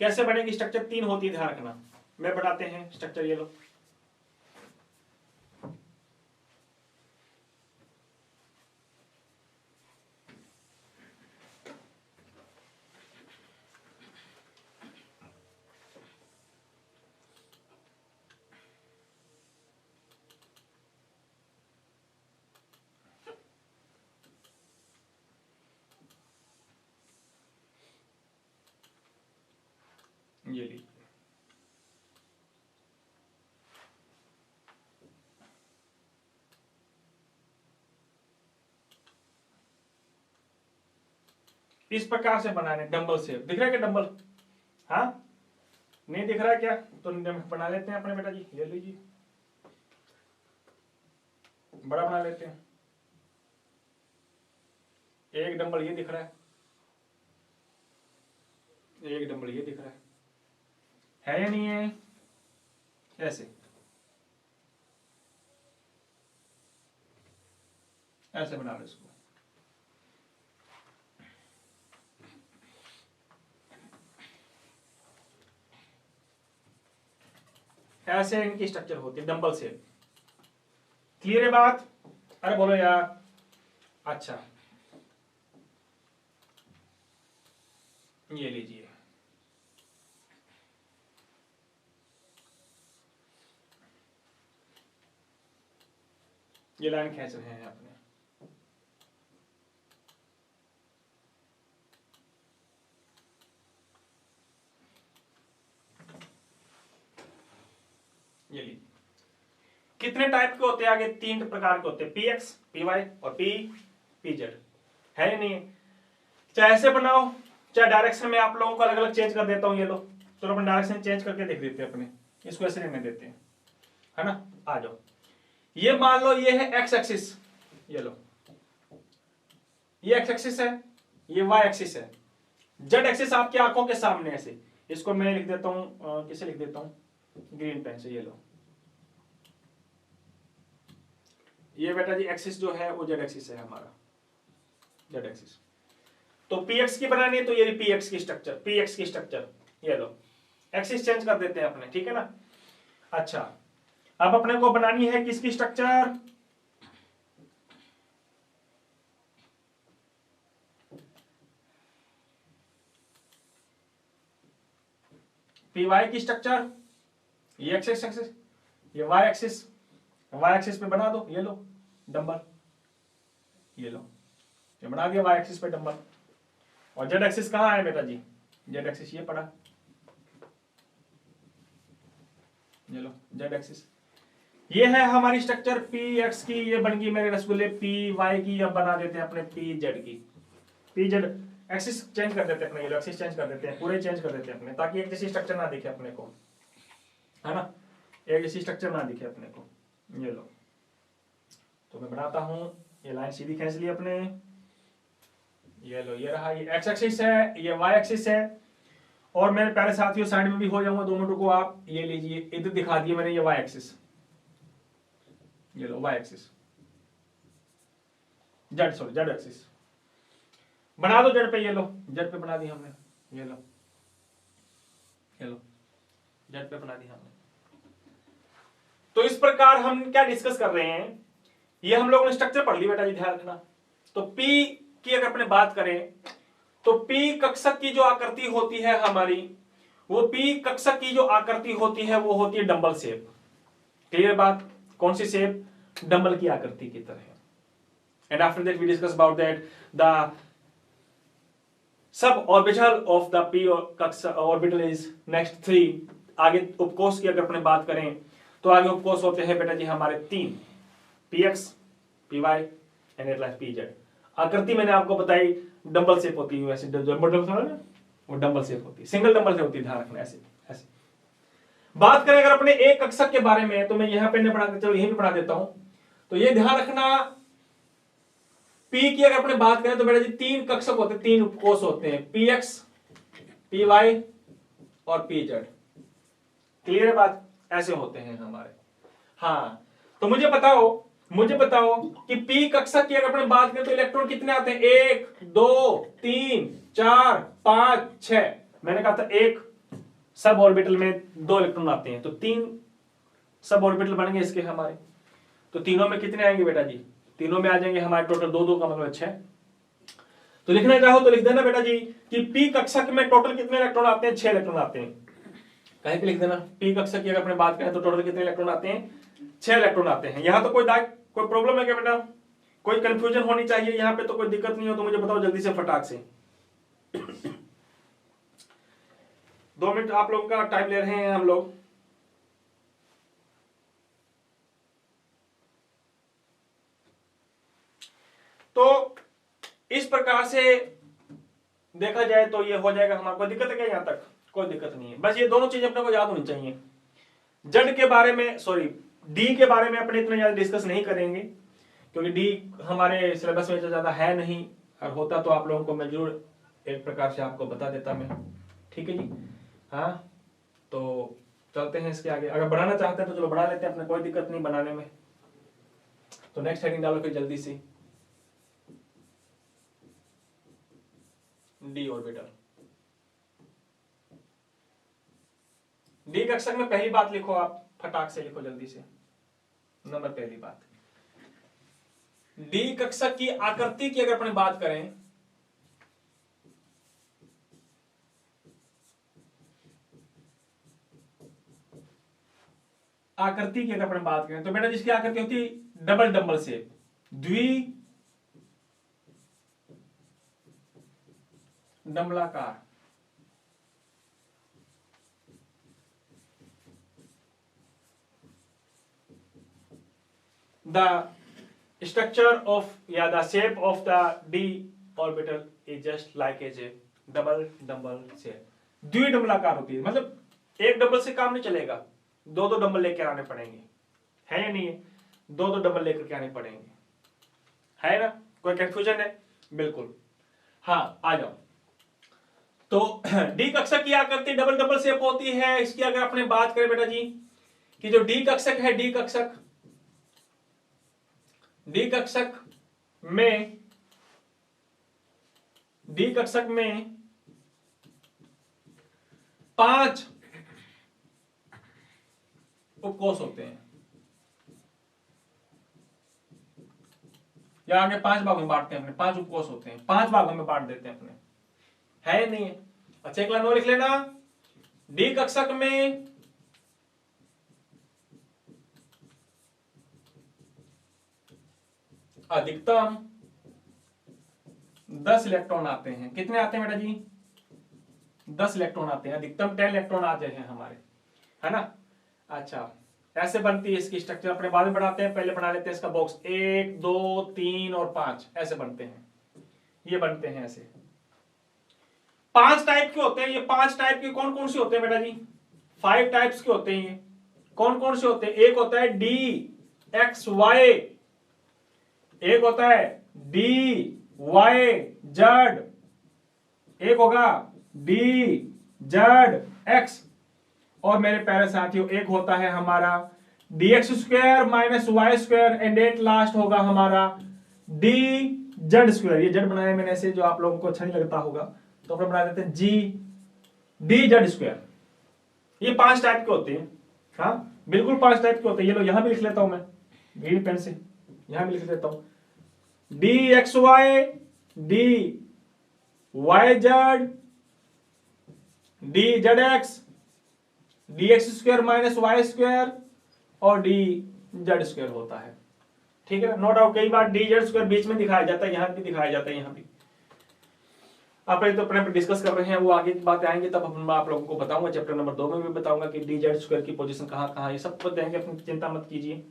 कैसे बनेगी स्ट्रक्चर? 3 होती है, ध्यान रखना। मैं बनाते हैं स्ट्रक्चर, ये लोग। ये लीजिए, इस प्रकार से बनाने। डंबल शेप दिख रहा है क्या? डंबल, हाँ, नहीं दिख रहा है क्या? तो बना लेते हैं अपने बेटा जी। ले लीजिए, बड़ा बना लेते हैं। एक डंबल ये दिख रहा है, एक डंबल ये दिख रहा है या नहीं है? ऐसे ऐसे बना लो इसको। ऐसे इनकी स्ट्रक्चर होती है, डंबल शेप। क्लियर है बात? अरे बोलो यार। अच्छा, ये लीजिए, ये लाइन खींच रहे हैं अपने। ये लीजिए, कितने टाइप के होते हैं? आगे 3 प्रकार के होते हैं, पी एक्स, पी वाई और पी जेड। है या नहीं? चाहे ऐसे बनाओ, चाहे डायरेक्शन में आप लोगों को अलग अलग चेंज कर देता हूं। ये लो, चलो अपन डायरेक्शन चेंज करके देख देते हैं अपने। इसको ऐसे रहने देते हैं, है ना। आ जाओ, ये मान लो ये है एक्स एक्सिस, ये लो ये एक्स एक्सिस है, ये वाई एक्सिस है, जेड एक्सिस आपकी आंखों के सामने ऐसे, इसको मैं लिख देता हूं, किसे लिख देता हूं ग्रीन पेन से, ये लो ये बेटा जी एक्सिस जो है वो जेड एक्सिस है हमारा, जेड एक्सिस। तो पी एक्स की बनानी है तो ये पी एक्स की स्ट्रक्चर, पी एक्स की स्ट्रक्चर, ये लो एक्सिस चेंज कर देते हैं अपने, ठीक है ना। अच्छा अब अपने को बनानी है किसकी स्ट्रक्चर, पी वाई की स्ट्रक्चर, ये एक्सिस एक्सिस, ये वाई एक्सिस, वाई एक्सिस पे बना दो, ये लो डंबल, ये लो ये बना दिया वाई एक्सिस पे डंबल। और जेड एक्सिस कहां है बेटा जी, जेड एक्सिस ये पड़ा, ये लो जेड एक्सिस, ये है हमारी स्ट्रक्चर पी एक्स की, ये बन गई मेरे रसगुल्ले पी वाई की। अब बना देते हैं अपने पी जेड की, पी जेड एक्सिस चेंज कर देते हैं अपने, ये लो एक्सिस चेंज कर देते हैं, पूरे चेंज कर देते हैं अपने, ताकि एक जैसी स्ट्रक्चर ना दिखे अपने को, है ना, एक जैसी स्ट्रक्चर ना दिखे अपने को, ये लो। तो मैं बनाता हूं, ये लाइन सीधी खींच ली अपने, ये लो ये रहा, ये एक्स एक्सिस है, ये वाई एक्सिस है, और मेरे प्यारे साथियों साइड में भी हो जाऊंगा 2 मिनट को, आप ये लीजिए, इधर दिखा दिए मैंने ये वाई एक्सिस, ये लो Y axis, Z sorry Z axis बना दो जेड पे, ये लो जेड पे बना दी हमने, ये लो जेड पे बना दी हमने। तो इस प्रकार हम क्या डिस्कस कर रहे हैं, ये हम लोगों ने स्ट्रक्चर पढ़ ली बेटा जी, ध्यान रखना। तो पी की अगर अपने बात करें तो पी कक्षक की जो आकृति होती है हमारी, वो पी कक्षक की जो आकृति होती है वो होती है डंबल शेप। क्लियर बात, कौन सी शेप, डंबल की आकृति की तरह। And after that we discuss about that the sub orbital of the P कक्षक ऑर्बिटल इज नेक्स्ट 3। आगे उपकोष की अगर अपने बात करें तो आगे उपकोष होते हैं बेटा जी हमारे 3, P X, P Y and at last P Z. आकृति मैंने आपको बताई डंबल शेप होती है, वैसे वो डंबल शेप होती है, सिंगल डंबल से होती है, ध्यान रखना ऐसे ऐसे। बात करें अगर अपने एक कक्षक के बारे में तो मैं यहां पे पढ़ा, चलो यहीं पे पढ़ा देता हूं। तो ये ध्यान रखना, पी की अगर अपने बात करें तो बेटा जी 3 कक्षक होते हैं, 3 उपकोष होते हैं, पी एक्स, पी वाई और पी जेड। क्लियर है बात, ऐसे होते हैं हमारे। हाँ तो मुझे बताओ कि पी कक्षक की अगर अपने बात करें तो इलेक्ट्रॉन कितने आते हैं, 1 2 3 4 5 6। मैंने कहा था एक सब ऑर्बिटल में 2 इलेक्ट्रॉन आते हैं, तो 3 सब ऑर्बिटल बनेंगे इसके हमारे। तो तीनों में कितने आएंगे बेटा जी, तीनों में आ जाएंगे हमारे टोटल 2 का मतलब 6। तो लिखना चाहो तो लिख देना बेटा जी कि पी कक्षक में टोटल कितने इलेक्ट्रॉन आते हैं, 6 इलेक्ट्रॉन आते हैं। कहीं पे लिख देना, पी कक्षक की अगर अपने बात करें तो टोटल कितने इलेक्ट्रॉन आते हैं, 6 इलेक्ट्रॉन आते हैं। यहां तो कोई प्रॉब्लम है क्या बेटा, कोई कंफ्यूजन होनी चाहिए यहाँ पे, तो कोई दिक्कत नहीं हो तो मुझे बताओ जल्दी से फटाक से। 2 मिनट आप लोग का टाइम ले रहे हैं हम लोग। तो इस प्रकार से देखा जाए तो ये हो जाएगा हमारा। कोई दिक्कत है क्या यहाँ तक, कोई दिक्कत नहीं है, बस ये दोनों चीजें अपने को याद होनी चाहिए। जेड के बारे में, सॉरी डी के बारे में अपने इतना ज्यादा डिस्कस नहीं करेंगे, क्योंकि डी हमारे सिलेबस में ज्यादा है नहीं, और होता तो आप लोगों को मैं जरूर एक प्रकार से आपको बता देता मैं, ठीक है जी। हाँ तो चलते हैं इसके आगे, अगर बढ़ाना चाहते हैं तो चलो बढ़ा लेते हैं, अपने कोई दिक्कत नहीं बनाने में। तो नेक्स्ट हेडिंग डालो फिर जल्दी से, डी ऑर्बिटल। डी कक्षक में पहली बात लिखो, आप फटाक से लिखो जल्दी से, नंबर पहली बात, डी कक्षक की आकृति की अगर अपने बात करें आकृति की अगर अपने बात करें तो बेटा जिसकी आकृति होती है डबल डंबल शेप, द्वि डंबलाकार। The structure of the shape of the d orbital is just like as a double shape। द्विडंबलाकार होती है, मतलब एक डंबल से काम नहीं चलेगा, 2 डंबल लेकर आने पड़ेंगे, है या नहीं है। दो दो डबल लेकर के आने पड़ेंगे, है ना? कोई कंफ्यूजन है? बिल्कुल। हाँ, आ जाओ। तो डी कक्षक की आकृति डबल डबल शेप होती है। इसकी अगर अपने बात करें बेटा जी कि जो डी कक्षक है, डी कक्षक में 5 उपकोष होते हैं, या आगे 5 भागों में बांटते हैं अपने, 5 उपकोष होते हैं, 5 भागों में बांट देते हैं अपने, है नहीं है? अच्छा, एक लाइन और लिख लेना, डी कक्षक में अधिकतम 10 इलेक्ट्रॉन आते हैं। कितने आते हैं बेटा जी? 10 इलेक्ट्रॉन आते हैं, अधिकतम 10 इलेक्ट्रॉन आते हैं हमारे, है ना? अच्छा, ऐसे बनती है इसकी स्ट्रक्चर, अपने बाद में बनाते हैं, पहले बना लेते हैं इसका बॉक्स। 1 2 3 और 5 ऐसे बनते हैं, ये बनते हैं ऐसे। 5 टाइप के होते हैं ये। 5 टाइप के कौन कौन से होते हैं बेटा जी? 5 टाइप्स के होते हैं ये। कौन कौन से होते हैं? एक होता है डी एक्स वाई, एक होता है डी वाई जेड, एक होगा डी जेड एक्स, और मेरे प्यारे साथियों एक होता है हमारा D x square minus Y square, and at last होगा हमारा डी जेड स्क्वायर। ये जेड बनाया मैंने ऐसे, जो आप लोगों को अच्छा नहीं लगता होगा, तो फिर बना देते हैं जी डी जेड स्क्वायर। ये 5 टाइप के होते हैं। हाँ, बिल्कुल 5 टाइप के होते हैं। ये लो, यहां भी लिख लेता हूं मैं ग्रीन पेन से, यहां भी लिख लेता हूं, D X Y, D Y Z, D Z X, D x square minus Y square, और डी जेड स्क्वायर होता है। ठीक है ना? नो डाउट, कई बार डी जेड स्क्वायर बीच में दिखाया जाता है, यहां भी दिखाया जाता है, यहां भी। आप तो अपने डिस्कस कर रहे हैं, वो आगे की बातें आएंगे तब मैं आप लोगों को बताऊंगा। चैप्टर नंबर 2 में भी बताऊंगा कि डी जेड स्क्वायर की पोजीशन कहां कहां, ये सब देंगे, अपनी चिंता मत कीजिए।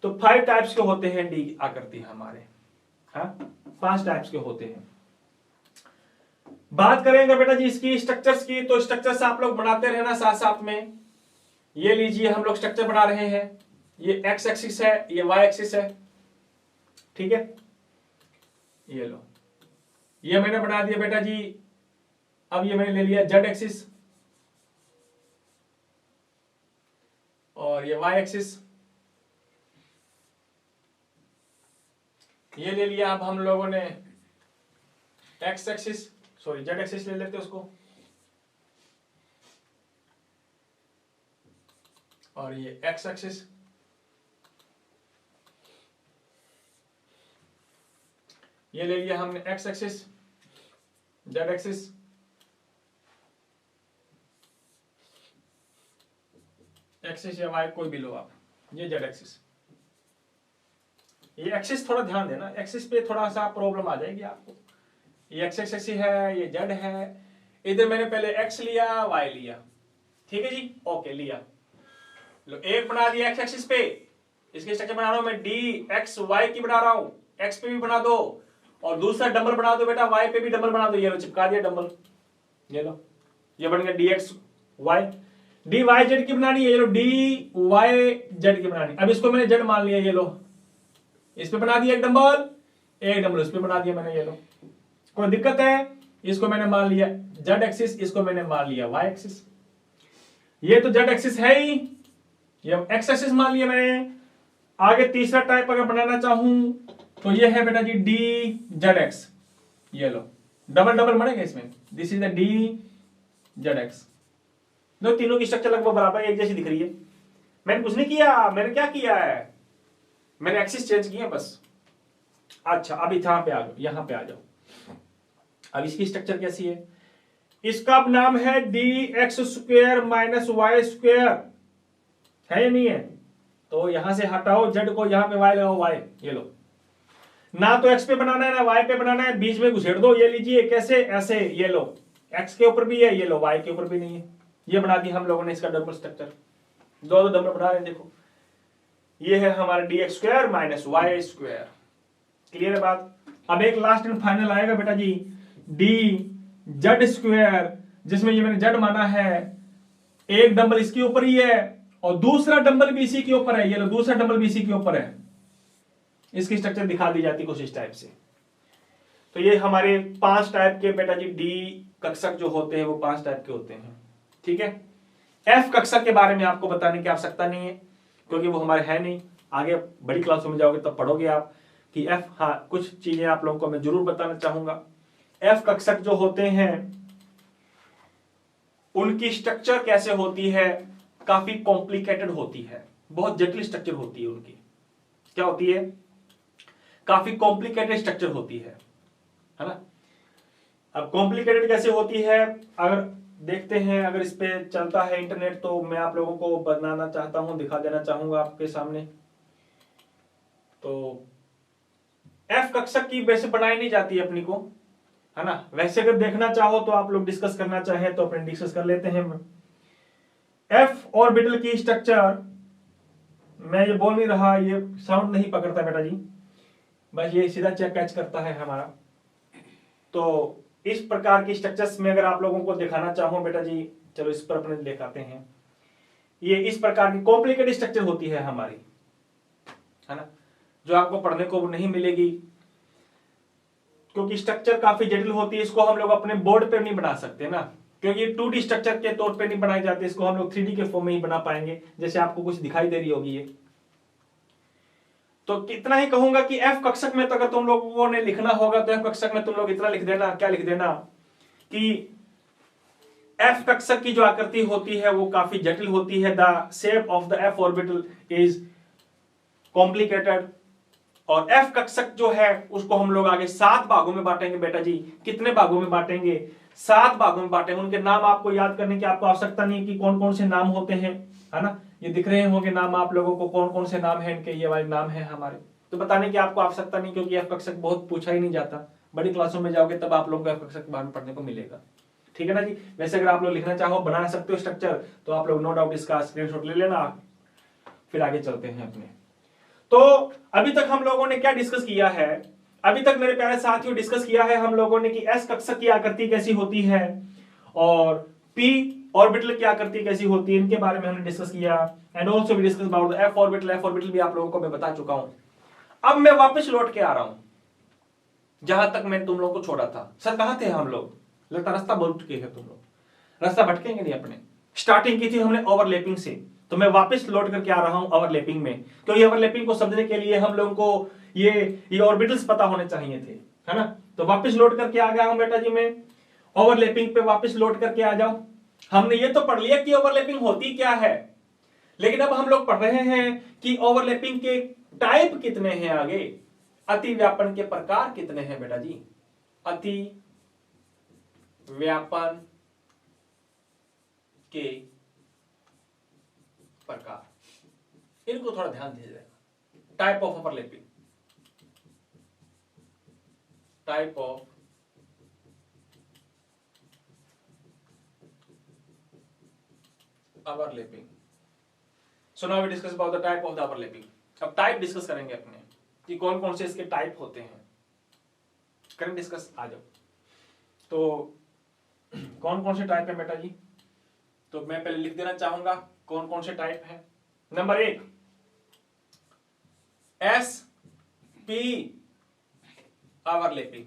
तो 5 टाइप्स के होते हैं डी आकृति हमारे। हाँ, 5 टाइप्स के होते हैं। बात करेंगे बेटा जी इसकी स्ट्रक्चर्स की, तो स्ट्रक्चर्स आप लोग बनाते रहना साथ साथ में। ये लीजिए, हम लोग स्ट्रक्चर बना रहे हैं। ये एक्स एक्सिस है, ये वाई एक्सिस है, ठीक है? ये लो, ये मैंने बना दिया बेटा जी। अब ये मैंने ले लिया जेड एक्सिस, और ये वाई एक्सिस, ये ले लिया। अब हम लोगों ने x axis, sorry Z axis ले लेते हैं उसको, और ये एक्स एक्सिस, ये ले लिया हमने x axis, Z axis, axis या वाई कोई भी लो आप, ये जेड एक्सिस। ये एक्सिस थोड़ा ध्यान देना, एक्सिस पे थोड़ा सा प्रॉब्लम आ जाएगी आपको। ये एक्स एक्सिस है, ये जेड है। इधर मैंने पहले एक्स लिया, वाई लिया, ठीक है जी? ओके, लिया। लो, एक बना दिया एक्स एक्सिस पे, इसकी स्ट्रक्चर बना रहा हूं मैं, डी एक्स वाई की बना रहा हूं। एक्स पे भी बना दो, और दूसरा डबल बना दो बेटा, वाई पे भी डबल बना दो। ये लो, चिपका दिया डबल, ये लो, ये बन गया D X Y. D Y Z की बनानी है, ये लो, डी वाई जेड की बनानी। अब इसको मैंने जेड मान लिया, ये लो, इस पे बना दिया एक डबल, एक डबल उस पे बना दिया मैंने, ये लो। कोई दिक्कत है? इसको मैंने मान लिया जेड एक्सिस, इसको मैंने मान लिया वाई एक्सिस। ये तो जेड एक्सिस है ही, ये एक्स एक्सिस मान लिया मैंने। आगे तीसरा टाइप अगर बनाना चाहूं तो ये है बेटा जी डी जेड एक्स। ये लो, डबल डबल बनेगा इसमें, this is the D Z x. दो तीनों की स्ट्रक्चर लगभग बराबर एक जैसी दिख रही है। मैंने कुछ नहीं किया, मैंने क्या किया है, मैंने एक्सिस चेंज किया बस। अच्छा, अब यहां पे आ जाओ, यहां पे आ जाओ। अब इसकी स्ट्रक्चर कैसी है? इसका अब नाम है d x square minus Y square, है या नहीं है? तो यहां से हटाओ जेड को, यहां पे वाई लगाओ, वाई। ये लो, ना तो एक्स पे बनाना है ना वाई पे बनाना है, बीच में घुसेड़ दो। ये लीजिए, कैसे? ऐसे। ये लो, एक्स के ऊपर भी है, ये लो वाई के ऊपर भी नहीं है। ये बना दी हम लोगों ने इसका डबल स्ट्रक्चर। दो दो डबल बना रहे हैं, देखो। ये है हमारा D x square minus Y square. Clear है बात? अब एक लास्ट एंड फाइनल आएगा बेटा जी, डी जेड स्क्वायर, जिसमें ये मैंने जेड माना है, एक डबल इसके ऊपर ही है और दूसरा डबल बीसी के ऊपर है, ये लो दूसरा डबल बीसी के ऊपर है, इसकी स्ट्रक्चर दिखा दी जाती कुछ इस टाइप से। तो ये हमारे 5 टाइप के बेटा जी डी कक्षक जो होते हैं वो 5 टाइप के होते हैं, ठीक है। एफ कक्षक के बारे में आपको बताने की आवश्यकता नहीं है क्योंकि वो हमारे है नहीं, आगे बड़ी क्लासों में जाओगे तब पढ़ोगे आप कि एफ, हाँ कुछ चीजें आप लोगों को मैं जरूर बताना चाहूंगा। एफ कक्षक जो होते हैं उनकी स्ट्रक्चर कैसे होती है, काफी कॉम्प्लिकेटेड होती है, बहुत जटिल स्ट्रक्चर होती है उनकी। क्या होती है? काफी कॉम्प्लिकेटेड स्ट्रक्चर होती है ना। अब कॉम्प्लिकेटेड कैसे होती है अगर देखते हैं, अगर इस पे चलता है इंटरनेट तो मैं आप लोगों को बनाना चाहता हूं, दिखा देना चाहूंगा आपके सामने। तो एफ कक्षक की वैसे बनाई नहीं जाती है अपनी को, है ना। वैसे अगर देखना चाहो तो आप लोग डिस्कस करना चाहे तो अपने डिस्कस कर लेते हैं। एफ ऑर्बिटल की स्ट्रक्चर, मैं ये बोल नहीं रहा, ये साउंड नहीं पकड़ता बेटा जी, बस ये सीधा चेक कैच करता है हमारा। तो इस प्रकार की स्ट्रक्चर्स में अगर आप लोगों को दिखाना चाहो बेटा जी, चलो इस पर अपने दिखाते हैं। ये इस प्रकार की कॉम्प्लिकेटेड स्ट्रक्चर होती है हमारी, है ना, जो आपको पढ़ने को नहीं मिलेगी क्योंकि स्ट्रक्चर काफी जटिल होती है। इसको हम लोग अपने बोर्ड पे नहीं बना सकते ना, क्योंकि 2D स्ट्रक्चर के तौर पे नहीं बनाई जाती, इसको हम लोग 3D के फॉर्म में ही बना पाएंगे, जैसे आपको कुछ दिखाई दे रही होगी ये। तो कितना ही कहूंगा कि एफ कक्षक में तो अगर तुम लोगों ने लिखना होगा तो एफ कक्षक में तुम लोग इतना लिख देना, क्या लिख देना कि एफ कक्षक की जो आकृति होती है वो काफी जटिल होती है। The shape of the F orbital is complicated. और एफ कक्षक जो है उसको हम लोग आगे 7 भागों में बांटेंगे बेटा जी। कितने भागों में बांटेंगे? 7 भागों में बांटेंगे। उनके नाम आपको याद करने की आपको आवश्यकता नहीं कि कौन कौन से नाम होते हैं, है ना। ये दिख रहे होंगे नाम आप लोगों को, कौन कौन से नाम है इनके, ये वाले नाम है हमारे। तो बताने की आपको आवश्यकता नहीं क्योंकि एफ कक्षक बहुत पूछा ही नहीं जाता। बड़ी क्लासों में जाओगे तब आप लोगों को एफ कक्षक के बारे में पढ़ने को मिलेगा, ठीक है ना जी। वैसे अगर आप लोग लिखना चाहो बना सकते हो स्ट्रक्चर, तो आप लोग नो डाउट इसका स्क्रीनशॉट ले लेना। फिर आगे चलते हैं अपने। तो अभी तक हम लोगों ने क्या डिस्कस किया है? अभी तक मेरे प्यारे साथियों डिस्कस किया है हम लोगों ने कि एस कक्षक की आकृति कैसी होती है और पी ऑर्बिटल की आकृति कैसी होती है, इनके बारे में हमने डिस्कस किया। And also we discuss about the F orbital. F orbital भी आप लोगों को मैं बता चुका हूं। अब मैं वापस लौट के आ रहा हूं जहां तक मैं तुम लोगों को छोड़ा था। सर कहां थे हम लोग? लगता रास्ता भूल चुके हैं तुम लोग, रास्ता भटकेंगे नहीं अपने। स्टार्टिंग की थी हमने ओवरलैपिंग से, तो मैं वापस लौट करके आ रहा हूं ओवरलैपिंग में, क्योंकि ओवरलैपिंग को समझने के लिए हम लोगों को ये ऑर्बिटल्स पता होने चाहिए थे, है ना। तो वापस लौट करके आ गया हूं बेटा जी मैं ओवरलैपिंग पे। वापस लौट करके आ जाओ। हमने ये तो पढ़ लिया कि ओवरलैपिंग होती क्या है, लेकिन अब हम लोग पढ़ रहे हैं कि ओवरलैपिंग के टाइप कितने हैं आगे, अति व्यापन के प्रकार कितने हैं बेटा जी। अति व्यापन के प्रकार, इनको थोड़ा ध्यान दीजिएगा। Type of overlapping, type of overlapping. So now we discuss about the type of the overlapping. अब टाइप डिस्कस करेंगे अपने कि कौन कौन से इसके टाइप होते हैं। करें डिस्कस, आ जाओ। तो कौन कौन से टाइप है बेटा जी? तो मैं पहले लिख देना चाहूंगा कौन कौन से टाइप है। Number 1 S P overlapping.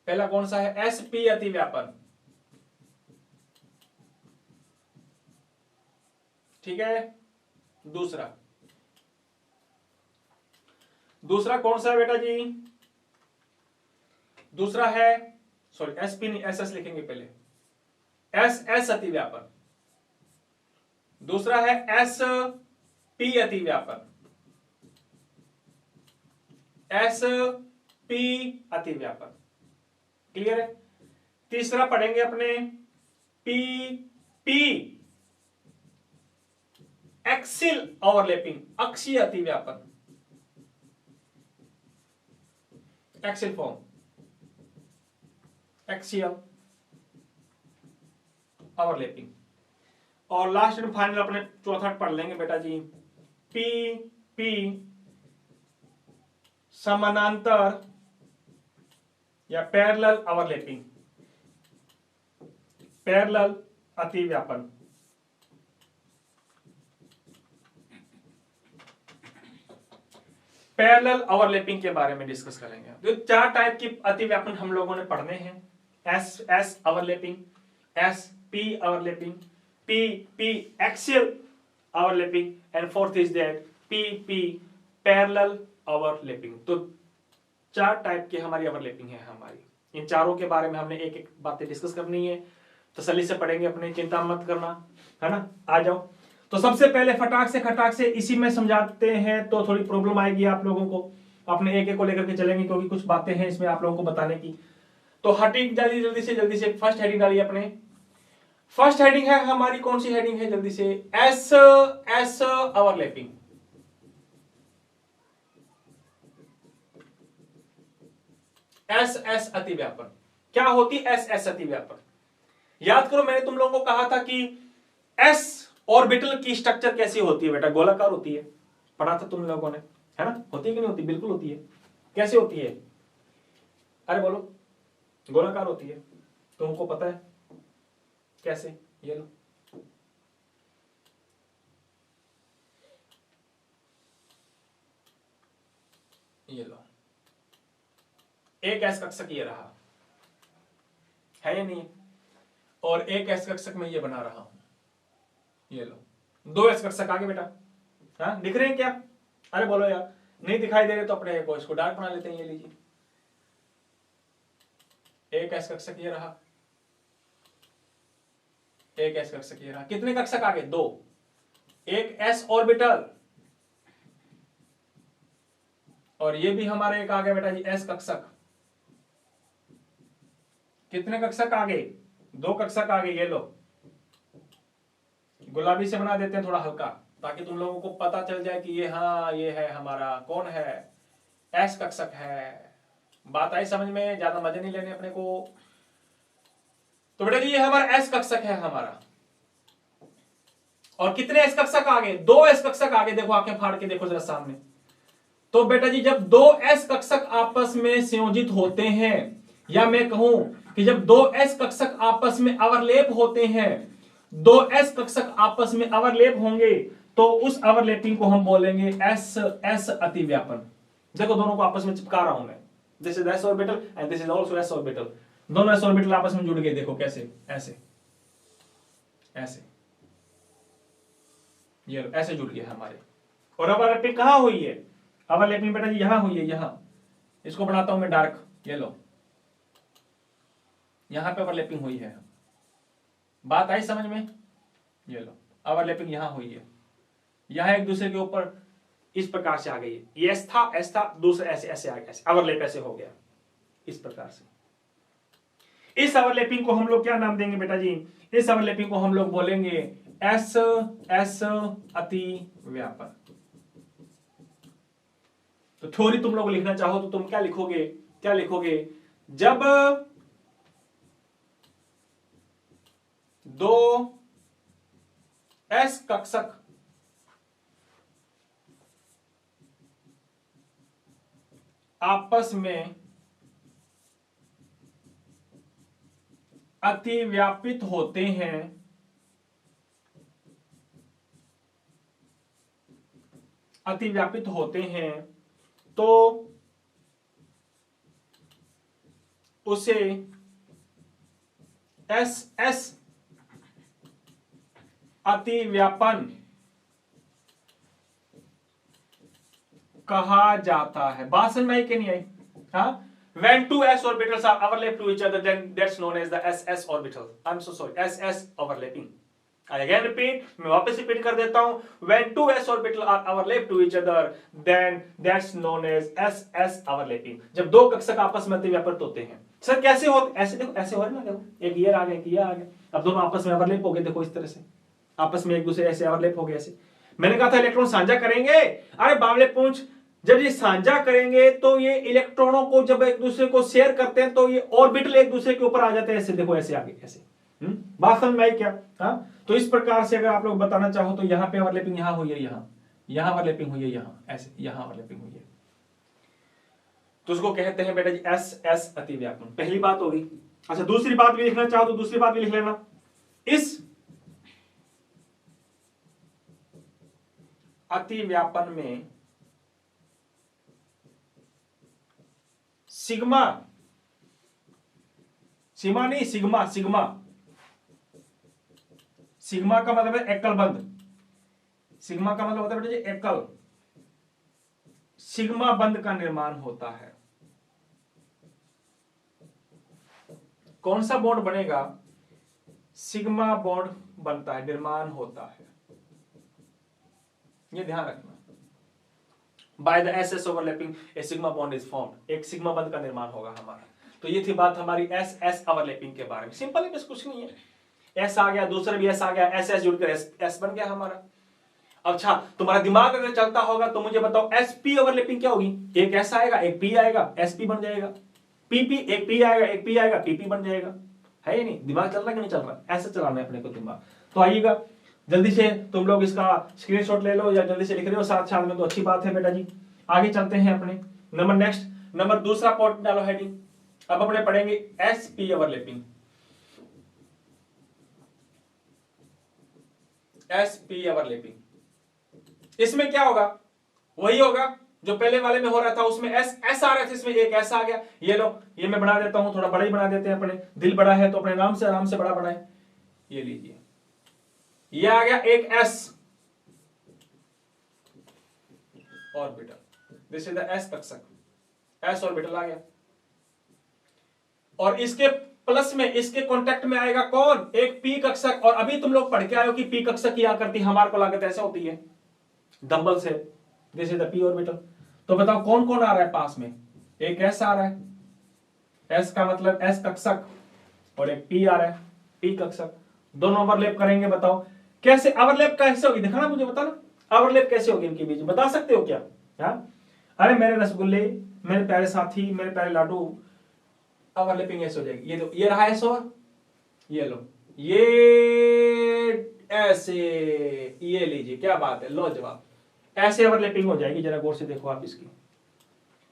पहला कौन सा है? एस पी अति व्यापन, ठीक है। दूसरा कौन सा है बेटा जी? दूसरा है, सॉरी एस पी नहीं, एस एस लिखेंगे पहले, एस एस अति व्यापन। दूसरा है एस पी अति व्यापन, एस पी अति व्यापन, क्लियर है। तीसरा पढ़ेंगे अपने पी पी एक्सिल ओवरलैपिंग, अक्षीय अति व्यापन, एक्सिल फॉर्म, एक्सियल ओवरलैपिंग। और लास्ट एंड फाइनल अपने चौथा पढ़ लेंगे बेटा जी पी पी समानांतर या पैरेलल ओवरलैपिंग। पैरेलल अतिव्यापन। पैरेलल ओवरलैपिंग के बारे में डिस्कस करेंगे। तो 4 टाइप की अतिव्यापन हम लोगों ने पढ़ने हैं। S overlapping, S P overlapping, P axial overlapping and fourth is that P parallel overlapping. तो 4 टाइप की हमारी ओवरलैपिंग है हमारी। इन चारों के बारे में हमने एक एक बातें डिस्कस करनी है, तसल्ली से पढ़ेंगे, अपने चिंता मत करना, है ना। आ जाओ। तो सबसे पहले खटाक से इसी में समझाते हैं, तो थोड़ी प्रॉब्लम आएगी आप लोगों को, अपने एक को लेकर के चलेंगे क्योंकि कुछ बातें हैं इसमें आप लोगों को बताने की। तो हेडिंग डालिए जल्दी से फर्स्ट हेडिंग डालिए अपने। फर्स्ट हेडिंग है हमारी, कौन सी हेडिंग है जल्दी से? S overlapping. एस अतिव्यापन। क्या होती एस अतिव्यापन? याद करो, मैंने तुम लोगों को कहा था कि एस ऑर्बिटल की स्ट्रक्चर कैसी होती है बेटा? गोलाकार होती है, पढ़ा था तुम लोगों ने, है ना। होती है कि नहीं होती? बिल्कुल होती है। कैसे होती है? अरे बोलो। गोलाकार होती है। तुमको पता है कैसे? ये लो, ये लो, एक एस कक्षक ये रहा है या नहीं? और एक एस कक्षक में ये बना रहा हूं, ये लो। 2 एस कक्षक आगे बेटा, हाँ दिख रहे हैं क्या? अरे बोलो यार, नहीं दिखाई दे रहे तो अपने को इसको डार्क बना लेते हैं। ये लीजिए, एक एस कक्षक ये रहा, एक एस कक्षक ये रहा। कितने कक्षक आगे? 2। एक एस ऑर्बिटल, और ये भी हमारे एक आ गया बेटा जी एस कक्षक। कितने कक्षक आगे? 2 कक्षक आगे। ये लो, गुलाबी से बना देते हैं थोड़ा हल्का, ताकि तुम लोगों को पता चल जाए कि ये, हाँ ये है हमारा, कौन है? एस कक्षक है। बात आई समझ में? ज्यादा मजे नहीं लेने अपने को। तो बेटा जी ये हमारा एस कक्षक है हमारा। और कितने एस कक्षक आगे? 2 एस कक्षक आगे। देखो, आंखें फाड़ के देखो जरा सामने। तो बेटा जी जब 2 एस कक्षक आपस में संयोजित होते हैं, या मैं कहूं कि जब 2 एस कक्षक आपस में अवरलेप होते हैं, 2 एस कक्षक आपस में अवरलेप होंगे, तो उस अवरलेपिंग को हम बोलेंगे एस अतिव्यापन। देखो दोनों को आपस में चिपका रहा हूं मैं। This is S orbital and this is also S orbital. दोनों एस ऑर्बिटल आपस में जुड़ गए। देखो कैसे, ऐसे ऐसे, ये ऐसे जुड़ गए हमारे। और ओवरलैपिंग कहां हुई है? ओवरलैपिंग बेटा जी यहां हुई है, यहां। इसको बनाता हूं मैं डार्क, ये लो, यहां पे ओवरलैपिंग हुई है। बात आई समझ में? ये लो, ओवरलैपिंग यहां हुई है, यहां एक दूसरे के ऊपर इस प्रकार से आ गई है। ये एस था, दूसरा ऐसे ऐसे आ गया, ऐसे ओवरलैप ऐसे हो गया, इस प्रकार से। इस ओवरलैपिंग को हम लोग क्या नाम देंगे बेटा जी? इस ओवरलैपिंग को हम लोग बोलेंगे एस अतिव्यापन। तो थ्योरी तुम लोग लिखना चाहो तो तुम क्या लिखोगे? जब 2 एस कक्षक आपस में अतिव्यापित होते हैं, तो उसे एस अतिव्यापन कहा जाता है। बात समझ में आई कि नहीं आई? हाँ, when 2 s orbitals are overlapped to each other, then that's known as the ss orbital. I'm so sorry, ss overlapping. I again repeat, मैं वापस रिपीट कर देता हूं। when 2 s orbitals are overlapped to each other, then that's known as ss overlapping. जब 2 कक्षक आपस में अतिव्यापित होते हैं। सर कैसे होते? ऐसे देखो, ऐसे हो रहा है ना, देखो एक ईयर आ गया, एक ईयर आ गया, अब दोनों आपस में ओवरलैप हो गए। देखो इस तरह से आपस में एक दूसरे ऐसे ओवरलैप हो गए। ऐसे मैंने कहा था इलेक्ट्रॉन साझा करेंगे। अरे बावले पूंछ, जब ये साझा करेंगे तो ये इलेक्ट्रॉनों को जब एक दूसरे को शेयर करते हैं तो ये ऑर्बिटल एक दूसरे के ऊपर आ जाते हैं। ऐसे देखो, ऐसे आगे, ऐसे। बात समझ में आई क्या? हाँ, तो इस प्रकार से अगर आप लोग बताना चाहो तो यहां पे ओवरलैपिंग यहां हुई है, यहां ओवरलैपिंग हुई है, यहां ऐसे, यहां ओवरलैपिंग हुई है, तो उसको कहते हैं बेटा जी एस अतिव्यापन। पहली बात होगी। अच्छा, दूसरी बात भी लिखना चाहो तो दूसरी बात भी लिख लेना। इस अतिव्यापन में सिग्मा, सीमा नहीं, सिग्मा, सिग्मा, सिग्मा का मतलब है एकल बंध। सिग्मा का मतलब होता है बेटा जी एकल, सिग्मा बंध का निर्माण होता है। कौन सा बॉन्ड बनेगा? सिग्मा बॉन्ड बनता है, निर्माण होता है, ये ध्यान रखना। By the S overlapping A sigma bond is formed, एक सिग्मा बंध का निर्माण होगा हमारा। तो ये थी बात हमारी एस एस ओवरलैपिंग के बारे में। सिंपल है, बस कुछ नहीं है। एस आ गया, दूसरा भी एस आ गया, एस एस जुड़कर एस बन गया हमारा। अच्छा, तुम्हारा दिमाग अगर चलता होगा तो मुझे बताओ एस पी ओवरलैपिंग क्या होगी? एक एस आएगा, एक पी आएगा, एस पी बन जाएगा। पीपी, एक पी आएगा, एक पी आएगा, पीपी बन जाएगा। है ही नहीं? दिमाग चल रहा है कि नहीं चल रहा? ऐसे चलाना है अपने को दिमाग। तो आइएगा जल्दी से, तुम लोग इसका स्क्रीनशॉट ले लो या जल्दी से लिख रहे हो साथ साथ में, तो अच्छी बात है बेटा जी। आगे चलते हैं अपने नंबर नेक्स्ट, नंबर दूसरा पॉइंट डालो हेडिंग। अब अपने पढ़ेंगे S P overlapping. S P overlapping, इसमें क्या होगा? वही होगा जो पहले वाले में हो रहा था, उसमें एस एस आ रहा था, इसमें एक एस आ गया। ये लो, ये मैं बना देता हूं, थोड़ा बड़ा ही बना देते हैं अपने, दिल बड़ा है तो अपने नाम से आराम से बड़ा बनाए। ये लीजिए, ये आ गया एक S orbital, this is the S कक्षक, एस ऑर्बिटल आ गया। और इसके प्लस में, इसके कांटेक्ट में आएगा कौन? एक पी कक्षक। और अभी तुम लोग पढ़ के आए हो कि पी कक्षक की आकृति हमारे को लागत ऐसे होती है डंबल से, this is the P orbital. तो बताओ कौन कौन आ रहा है पास में? एक एस आ रहा है, एस का मतलब एस कक्षक, और एक पी आ रहा है, पी कक्षक। दोनों ओवरलैप करेंगे। बताओ कैसे ओवरलैप कैसे होगी? दिखाना मुझे, बताना ओवरलैप कैसे होगी इनके बीच, बता सकते हो क्या? अरे मेरे रसगुल्ले, मेरे प्यारे साथी, मेरे प्यारे लाडू, ओवरलैपिंग ऐसे हो जाएगी। ये तो ये रहा ऐसे, और ये लो, ये ऐसे, ये लीजिए, क्या बात है, लो जवाब। ऐसे ओवरलैपिंग हो जाएगी। जरा गौर से देखो आप, इसकी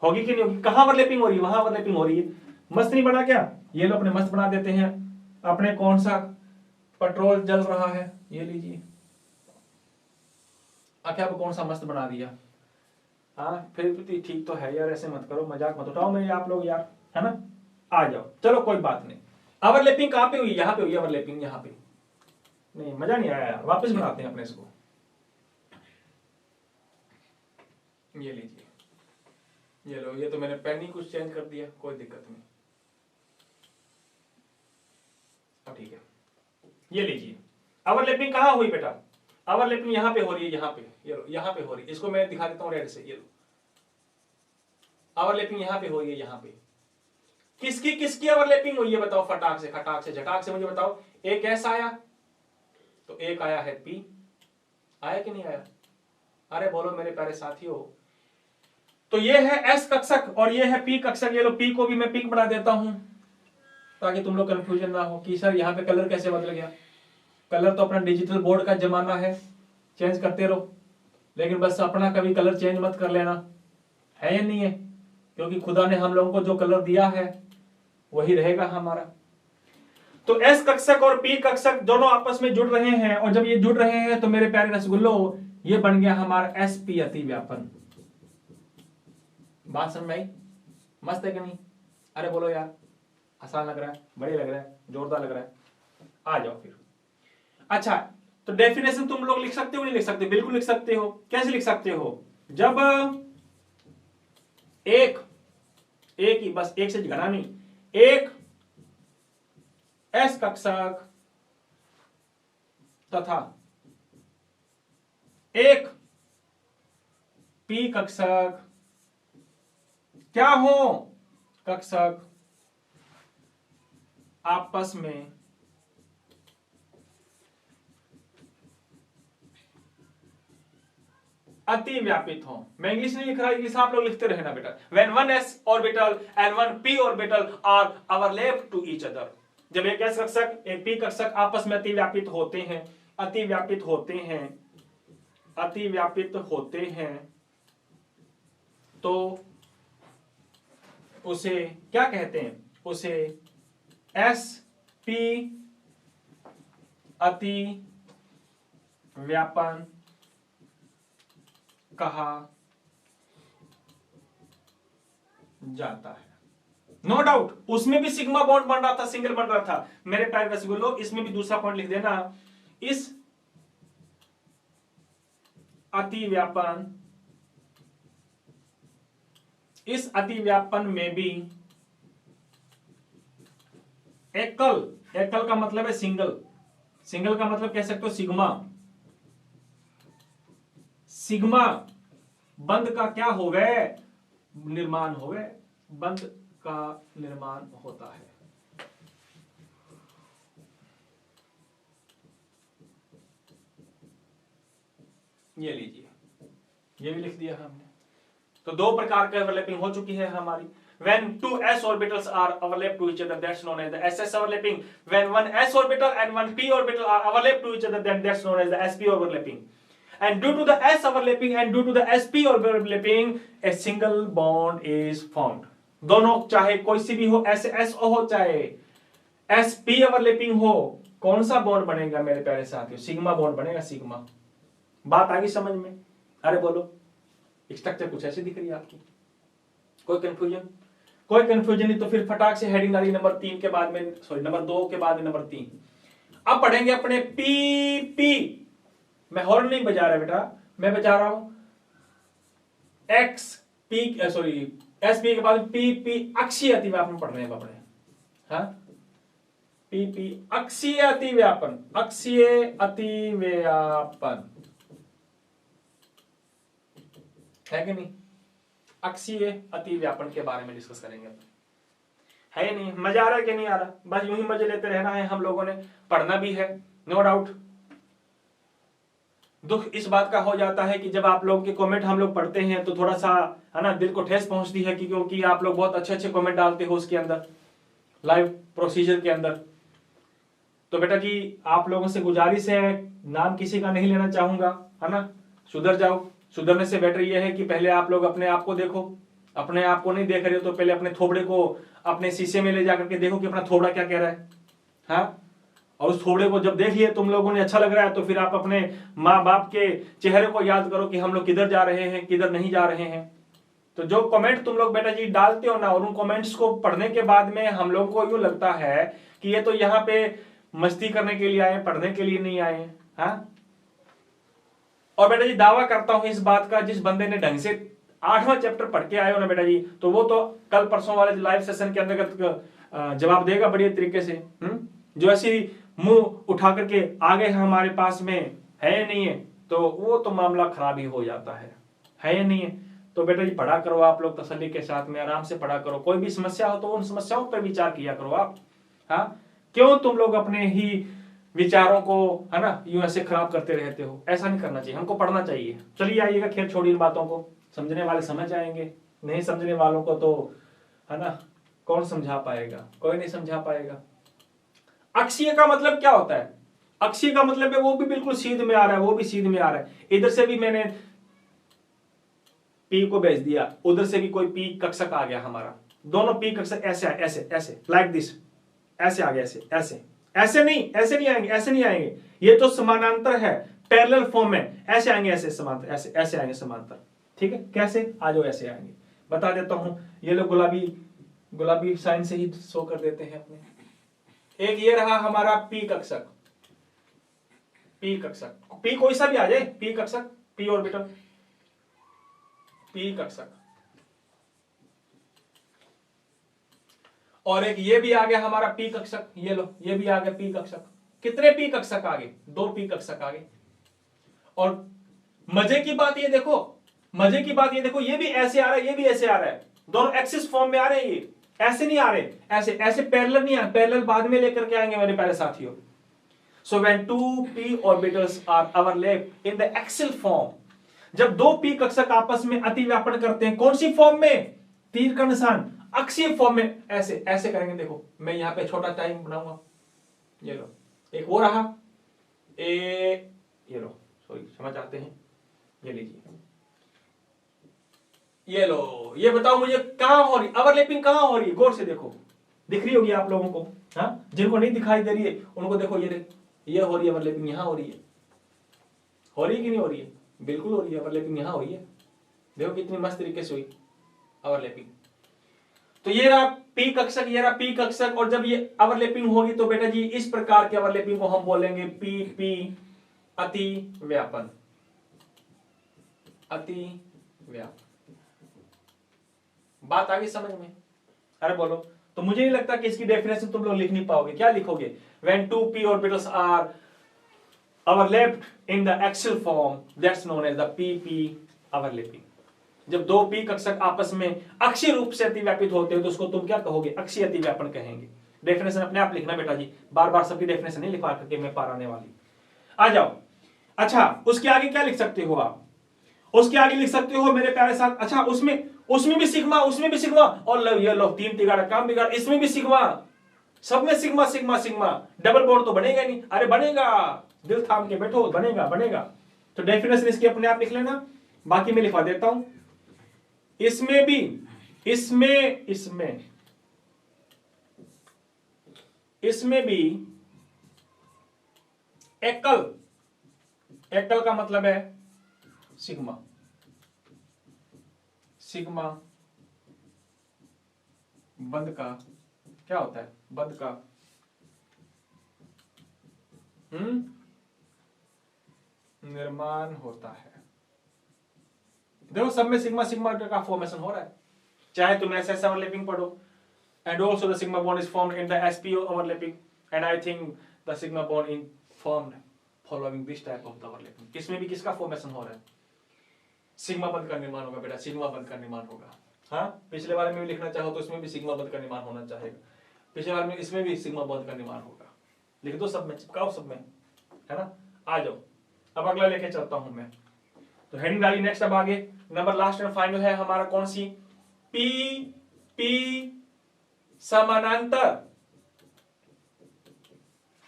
होगी कि नहीं होगी? कहां ओवरलैपिंग हो रही है? वहां ओवरलैपिंग हो रही है। मस्त नहीं बना क्या? ये लो अपने मस्त बना देते हैं। अपने कौन सा पेट्रोल जल रहा है, ये लीजिए। आखिर आपको कौन सा मस्त बना दिया? हाँ, फिर भी ठीक तो है यार, ऐसे मत करो, मजाक मत उठाओ मेरे आप लोग यार, है ना? आ जाओ, चलो कोई बात नहीं। ओवरलैपिंग कहां पे हुई? यहां पे हुई ओवरलैपिंग, यहां पे नहीं। मजा नहीं आया यार, वापस बनाते हैं अपने इसको। ये लीजिए, ये लो, ये तो मैंने पेन ही कुछ चेंज कर दिया, कोई दिक्कत नहीं। अब ठीक है, ये लीजिए। ओवरलैपिंग कहां हुई बेटा? ओवरलैपिंग यहां पे हो रही है, यहां पे, ये लो, यहां पे हो रही है। इसको मैं दिखा देता हूं रेड से, ये लो, ओवरलैपिंग यहां पे हो रही है, यहां पे। किसकी किसकी ओवरलैपिंग हुई है बताओ? फटाक से, खटाक से, झटाक से मुझे बताओ। एक एस आया तो एक आया है पी, आया कि नहीं आया? अरे बोलो मेरे प्यारे साथियों। तो ये है एस कक्षक और ये है पी कक्षक। ये लो, पी को भी मैं पिंक बना देता हूं ताकि तुम लोग कंफ्यूजन ना हो कि सर यहाँ पे कलर कैसे बदल गया। कलर तो अपना डिजिटल बोर्ड का जमाना है, चेंज करते रहो, लेकिन बस अपना कभी कलर चेंज मत कर लेना, है या नहीं है? क्योंकि खुदा ने हम लोगों को जो कलर दिया है वही रहेगा हमारा। तो एस कक्षक और पी कक्षक दोनों आपस में जुड़ रहे हैं, और जब ये जुड़ रहे हैं तो मेरे प्यारे रसगुल्लो, ये बन गया हमारा एस पी अतिव्यापन। बात समझ में आई? मस्त है कि नहीं? अरे बोलो यार, आसान लग रहा है, बढ़िया लग रहा है, जोरदार लग रहा है? आ जाओ फिर। अच्छा, तो डेफिनेशन तुम लोग लिख सकते हो नहीं लिख सकते? बिल्कुल लिख सकते हो। कैसे लिख सकते हो? जब एक ही, बस एक से घना नहीं, एक एस कक्षक तथा एक पी कक्षक क्या हो? कक्षक आपस में अति व्यापित हो। मैं इंग्लिश नहीं लिख रहा, इंग्लिश आप लोग लिखते रहना बेटा। When one S orbital and one P orbital are overlap to each other, जब एक एस कक्षक एक पी कक्षक आपस में अति व्यापित होते हैं, अति व्यापित होते हैं, अति व्यापित होते हैं, तो उसे क्या कहते हैं? उसे एस पी अति व्यापन कहा जाता है। नो डाउट उसमें भी सिग्मा बॉन्ड बन रहा था, सिंगल बन रहा था। मेरे प्यारे रसगुल्लो, इसमें भी दूसरा पॉइंट लिख देना, इस अति व्यापन में भी एकल, एकल का मतलब है सिंगल, सिंगल का मतलब कह सकते हो सिग्मा, सिग्मा बंध का क्या हो गए, निर्माण हो गए, बंध का निर्माण होता है। ये लीजिए, ये भी लिख दिया हमने। तो दो प्रकार की ओवरलैपिंग हो चुकी है हमारी। When two s orbitals are overlapped to each other, that's known as the ss overlapping. When one s orbital and one p orbital are overlapped to each other, then that's known as the sp overlapping. And due to the s overlapping and due to the sp overlapping, a single bond is formed. दोनों चाहे कोई सी भी हो, ss हो चाहे sp overlapping हो, कौन सा बॉन्ड बनेगा मेरे प्यारे साथियों? सिग्मा बॉन्ड बनेगा, सिग्मा। बात आ गई समझ में? अरे बोलो, स्ट्रक्चर कुछ ऐसे दिख रही है आपकी, कोई कंफ्यूजन? कोई कंफ्यूजन नहीं तो फिर फटाक से हेडिंग डाली नंबर 3 के बाद में, सॉरी नंबर 2 के बाद में नंबर 3। अब पढ़ेंगे अपने पी पी। मैं हॉर्न नहीं बजा रहा बेटा, मैं बजा रहा हूं x P, sorry S P के बाद पी पी अक्षीय अतिव्यापन पढ़ रहे हैं अपने। हाँ, पी पी अक्षीय अतिव्यापन, अक्षीय अतिव्यापन है कि नहीं? अक्षीय अतिव्यापन के बारे में डिस्कस करेंगे। है नहीं? मजा आ रहा है कि नहीं आ रहा? बस यूं ही मजे लेते रहना है हम लोगों ने, पढ़ना भी है नो डाउट। दुख इस बात का हो जाता है कि जब आप लोगों के कमेंट हम लोग पढ़ते हैं तो थोड़ा सा है ना दिल को ठेस पहुंचती है, क्योंकि आप लोग बहुत अच्छे अच्छे कमेंट डालते हो उसके अंदर, लाइव प्रोसीजर के अंदर। तो बेटा जी आप लोगों से गुजारिश है, नाम किसी का नहीं लेना चाहूंगा, है ना, सुधर जाओ। सुधरने से बेटर यह है कि पहले आप लोग अपने आप को देखो, अपने आप को नहीं देख रहे हो तो पहले अपने थोबड़े को अपने शीशे में ले जाकर के देखो कि अपना थोबड़ा क्या कह रहा है। हाँ, और उस थोबड़े को जब देख लिए तुम लोगों ने, अच्छा लग रहा है, तो फिर आप अपने माँ बाप के चेहरे को याद करो कि हम लोग किधर जा रहे हैं, किधर नहीं जा रहे हैं। तो जो कमेंट तुम लोग बेटा जी डालते हो ना, और उन कमेंट्स को पढ़ने के बाद में हम लोग को यूं लगता है कि ये तो यहाँ पे मस्ती करने के लिए आए, पढ़ने के लिए नहीं आए। हाँ, और बेटा जी दावा करता हूं इस बात का, जिस बंदे ने ढंग से 8वां चैप्टर पढ़ के आए हो ना बेटा जी, तो वो तो कल परसों वाले लाइव सेशन के अंतर्गत जवाब देगा बढ़िया तरीके से। जो ऐसी मुंह उठा करके आ गए हमारे पास में है या नहीं है, तो वो तो मामला खराब ही हो जाता है या नहीं है? तो बेटा जी पढ़ा करो आप लोग तसल्ली के साथ में, आराम से पढ़ा करो। कोई भी समस्या हो तो उन समस्याओं पर विचार किया करो आप। हाँ, क्यों तुम लोग अपने ही विचारों को है ना यूं ऐसे खराब करते रहते हो? ऐसा नहीं करना चाहिए, हमको पढ़ना चाहिए। चलिए आइएगा, खैर छोड़िए इन बातों को, समझने वाले समझ जाएंगे, नहीं समझने वालों को तो है ना कौन समझा पाएगा? कोई नहीं समझा पाएगा। अक्षीय का मतलब क्या होता है? अक्षीय का मतलब है वो भी बिल्कुल सीध में आ रहा है, वो भी सीध में आ रहा है। इधर से भी मैंने पी को भेज दिया, उधर से भी कोई पी कक्षक आ गया हमारा, दोनों पी कक्षक ऐसे ऐसे ऐसे लाइक दिस, ऐसे आ गया, ऐसे ऐसे ऐसे नहीं, ऐसे नहीं आएंगे, ऐसे नहीं आएंगे, ये तो समानांतर है, पैरेलल फॉर्म में ऐसे आएंगे, ऐसे समांतर, ऐसे ऐसे आएंगे समांतर। ठीक है, कैसे? आ जाओ ऐसे आएंगे, बता देता हूं। ये लोग गुलाबी साइन से ही शो कर देते हैं अपने। एक ये रहा हमारा पी कक्षक, पी कक्षक, पी कोई सा भी आ जाए, पी कक्षक, पी ऑर्बिटल, पी कक्षक। और एक ये भी आ गया हमारा पी कक्षक, ये लो ये भी आ गया पी कक्षक। कितने पी कक्षक आ गए? 2 पी कक्षक आ गए। और मजे की बात ये देखो, मजे की बात ये देखो, ये भी ऐसे आ रहा है, ये भी ऐसे आ रहा है, दोनों एक्सिस फॉर्म में आ रहे हैं। ये ऐसे नहीं आ रहे, ऐसे ऐसे पैरेलल नहीं आ, पैरेलल बाद में लेकर के आएंगे मेरे प्यारे साथियों। So when 2 p orbitals are overlapped in the axial form, जब 2 p कक्षक आपस में अतिव्यापन करते हैं, कौन सी फॉर्म में? तीर का निशान, अक्षीय फॉर्म में। ऐसे ऐसे करेंगे, देखो मैं यहां पे छोटा टाइम बनाऊंगा, ये लो एक वो रहा, ये लो, सॉरी समझ आते हैं, ये लीजिए, ये लो। ये बताओ मुझे कहां हो रही ओवरलैपिंग, कहां हो रही है? गौर से देखो, दिख रही होगी आप लोगों को। हाँ, जिनको नहीं दिखाई दे रही है उनको देखो, ये ये हो रही है ओवरलैपिंग, यहां हो रही है कि नहीं हो रही है? बिल्कुल हो रही है ओवरलैपिंग, यहां हो रही है। देखो कितनी मस्त तरीके से हुई ओवरलैपिंग। तो ये रहा पी कक्षक, ये रहा पी कक्षक, और जब ये ओवरलैपिंग होगी तो बेटा जी इस प्रकार के ओवरलैपिंग को हम बोलेंगे पी पी अति व्यापन, अति व्यापन। बात आ गई समझ में? अरे बोलो। तो मुझे नहीं लगता कि इसकी डेफिनेशन तुम लोग लिख नहीं पाओगे। क्या लिखोगे? when two p orbitals are overlapped in the axial form, that's known as the pp overlapping। जब दो पी कक्षक आपस में अक्षीय रूप से अतिव्यापित होते हैं तो उसको तुम क्या कहोगे? अक्षीय अतिव्यापन कहेंगे। डेफिनेशन अपने आप लिखना बेटा जी, बार बार सबकी डेफिनेशन नहीं लिखवा करके मैं पार आने वाली। आ जाओ। अच्छा, उसके आगे क्या लिख सकते हो आप? उसके आगे लिख सकते हो मेरे प्यारे साथ, अच्छा उसमें भी सिग्मा, और ये लो तीन तिगाड़ा काम बिगाड़, इसमें भी सिग्मा, सब में sigma sigma sigma. Double bond तो बनेगा नहीं? अरे बनेगा, दिल थाम के बैठो, बनेगा बनेगा। तो डेफिनेशन इसकी अपने आप लिख लेना, बाकी मैं लिखवा देता हूं। इसमें भी, इसमें भी एकल का मतलब है सिग्मा, बंद का क्या होता है? बंद का निर्माण होता है। देखो सब में सिग्मा सिग्मा का फॉर्मेशन हो रहा है, चाहे तुम एसएस ओवरलैपिंग पढ़ो। And also the sigma bond is formed in the SPO overlapping, and I think the sigma bond in formed following this type of the overlapping. इसमें भी किसका फॉर्मेशन हो रहा है? सिग्मा बंद का निर्माण होगा बेटा, सिग्मा बंद का निर्माण होगा। हाँ, पिछले बारे में भी लिखना चाहो तो इसमें भी सिग्मा बंद का निर्माण होना चाहिए। पिछले बार में इसमें भी सिग्मा बंद का निर्माण होगा। लिख दो सब में, चिपकाओ सब में, है ना? आ जाओ, अब अगला लेके चलता हूं मैं। तो हेडिंग डाली नेक्स्ट। अब आगे नंबर लास्ट एंड फाइनल है हमारा कौन सी? पी पी समानांतर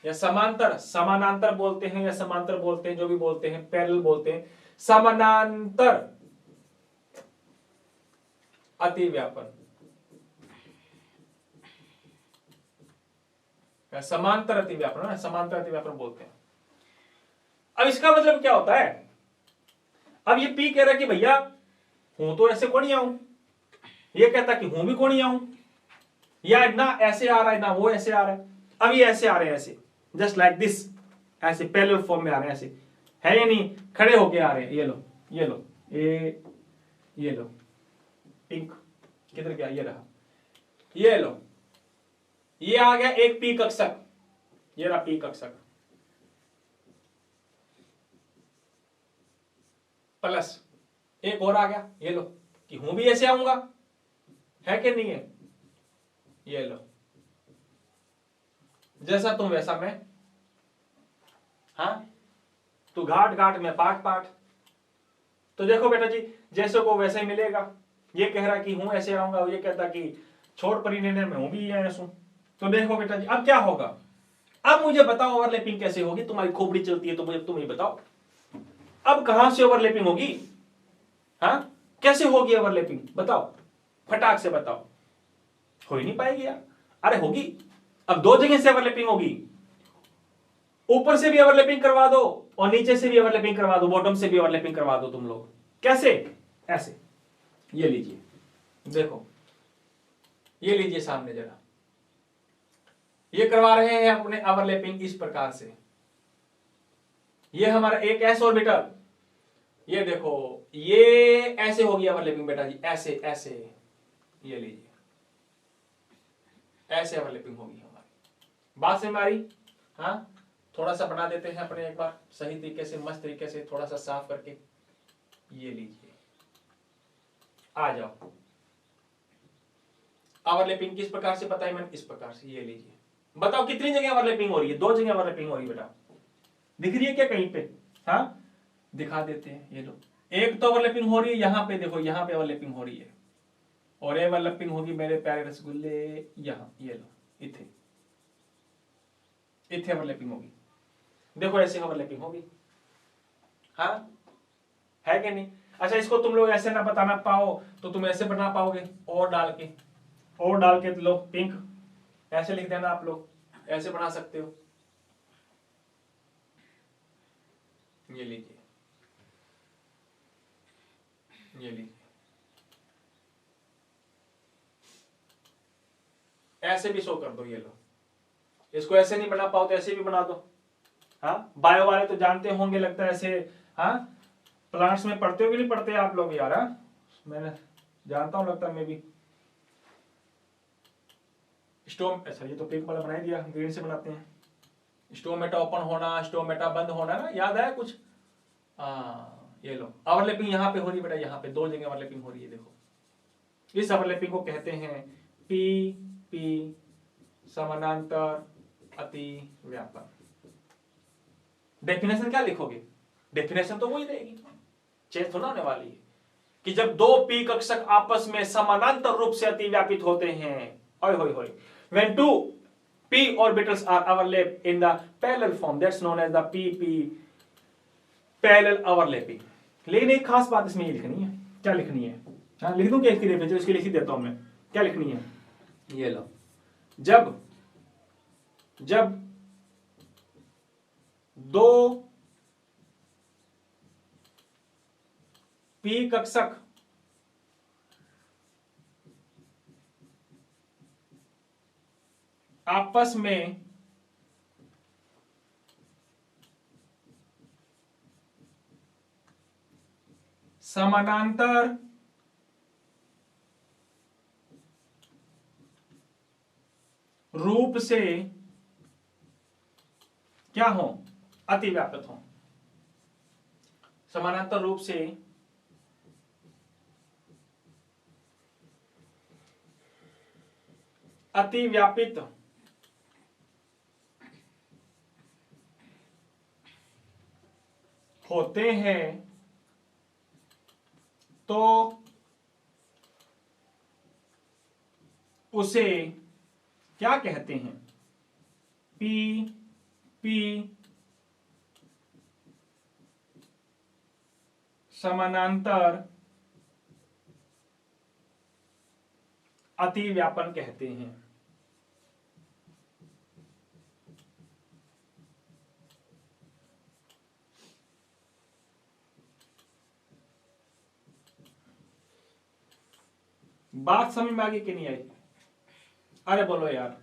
या समांतर, समानांतर बोलते हैं या समांतर बोलते हैं, जो भी बोलते हैं, पैरेलल बोलते हैं, समानांतर अतिव्यापन, समांतर अतिव्यापन है, समांतर अतिव्यापन बोलते हैं। अब इसका मतलब क्या होता है? अब ये पी कह रहा है कि भैया हूं तो ऐसे कोणीय हूं, ये कहता कि हूं भी कोणीय हूं, या ना ऐसे आ रहा है ना वो ऐसे आ रहा है। अब ये ऐसे आ रहे हैं, ऐसे जस्ट लाइक दिस, ऐसे पैरेलल फॉर्म में आ रहे हैं, ऐसे है या नहीं? खड़े होके आ रहे हैं। ये लो ये लो ये लो पिंक किधर गया? ये रहा, ये लो, ये आ गया एक पी कक्षक, ये रहा पी कक्षक, प्लस एक और आ गया, ये लो, कि हूं भी ऐसे आऊंगा, है कि नहीं है? ये लो, जैसा तुम वैसा मैं, हाँ, तू घाट घाट में पाट पाट। तो देखो बेटा जी, जैसे को वैसे ही मिलेगा। ये कह रहा कि हूं ऐसे आऊंगा, ये कहता कि छोड़ परी ने मैं हूं भी ऐसा। तो देखो बेटा जी, अब क्या होगा? अब मुझे बताओ ओवरलैपिंग कैसे होगी? तुम्हारी खोपड़ी चलती है तो मुझे तुम ही बताओ, अब कहां से ओवरलैपिंग होगी? हाँ, कैसे होगी ओवरलैपिंग? बताओ, फटाक से बताओ। हो ही नहीं पाएगी यार। अरे होगी, अब दो जगह से ओवरलैपिंग होगी। ऊपर से भी ओवरलैपिंग करवा दो और नीचे से भी ओवरलैपिंग करवा दो, बॉटम से भी ओवरलैपिंग करवा दो तुम लोग। कैसे? ऐसे, ये लीजिए, देखो ये लीजिए सामने जरा, ये करवा रहे हैं अपने ओवरलैपिंग इस प्रकार से। ये हमारा एक एस ऑर्बिटल, ये देखो ये ऐसे होगी ओवरलैपिंग बेटा जी, ऐसे ऐसे, ये लीजिए ऐसे ओवरलैपिंग होगी हमारी। बात से हमारी, हाँ, थोड़ा सा बना देते हैं अपने एक बार सही तरीके से, मस्त तरीके से, थोड़ा सा साफ करके। ये लीजिए, आ जाओ। ओवरलैपिंग किस प्रकार से पता है मैंने? इस प्रकार से। ये लीजिए, बताओ कितनी जगह ओवरलैपिंग हो रही है? दो जगह ओवरलैपिंग हो रही है बेटा, दिख रही है क्या कहीं पे? हाँ, दिखा देते हैं। ये लो, एक तो ओवरलैपिंग हो रही है यहां पे, देखो यहां पे ओवरलैपिंग हो रही है, और ये ओवरलैपिंग होगी मेरे प्यारे रसगुल्ले यहां, ये लो, इथे इथे ओवरलैपिंग होगी। देखो ऐसे ओवरलैपिंग होगी, हाँ, है कि नहीं? अच्छा, इसको तुम लोग ऐसे ना बताना पाओ तो तुम ऐसे बना पाओगे, और डाल के लो पिंक, ऐसे लिख देना आप लोग, ऐसे बना सकते हो। ये लीजिए, ये लीजिए, ऐसे भी शो कर दो। ये लो, इसको ऐसे नहीं बना पाओ तो ऐसे भी बना दो। हाँ, बायो वाले तो जानते होंगे लगता है ऐसे। हाँ, प्लांट्स में पढ़ते हो कि नहीं पढ़ते आप लोग यार? हाँ, मैंने जानता हूं लगता है मैं भी। स्टोम, अच्छा ये तो पिंक वाला बना ही दिया, ग्रीन से बनाते हैं। स्टोमेटा ओपन होना, स्टोमेटा बंद होना ना, याद आया कुछ? ये लो, ओवरलैपिंग यहाँ पे हो रही है बेटा, यहाँ पे 2 जगह ओवरलैपिंग हो रही है, देखो। इस ओवरलैपिंग को कहते हैं पी समानांतर अति व्यापन। डेफिनेशन क्या लिखोगे? डेफिनेशन तो वही रहेगी, चेंज थोड़ा होने वाली है। कि जब 2 पी कक्षक आपस में समानांतर रूप से अति व्यापित होते हैं, ओए होए होए, when 2 p orbitals are overlapped in the parallel form, that's known as the p parallel overlapping। लेकिन एक खास बात इसमें ये लिखनी है। क्या लिखनी है? हाँ, लिख दूं क्या इसकी रेफरेंस? इसके लिख ही देता हूं मैं। क्या लिखनी है? ये लो, जब 2 p कक्षक आपस में समानांतर रूप से क्या हो? अति व्यापित हो। समानांतर रूप से अति व्यापित होते हैं तो उसे क्या कहते हैं? पी समानांतर अति व्यापन कहते हैं। बात समझ में आ गई कि नहीं आई? अरे बोलो यार,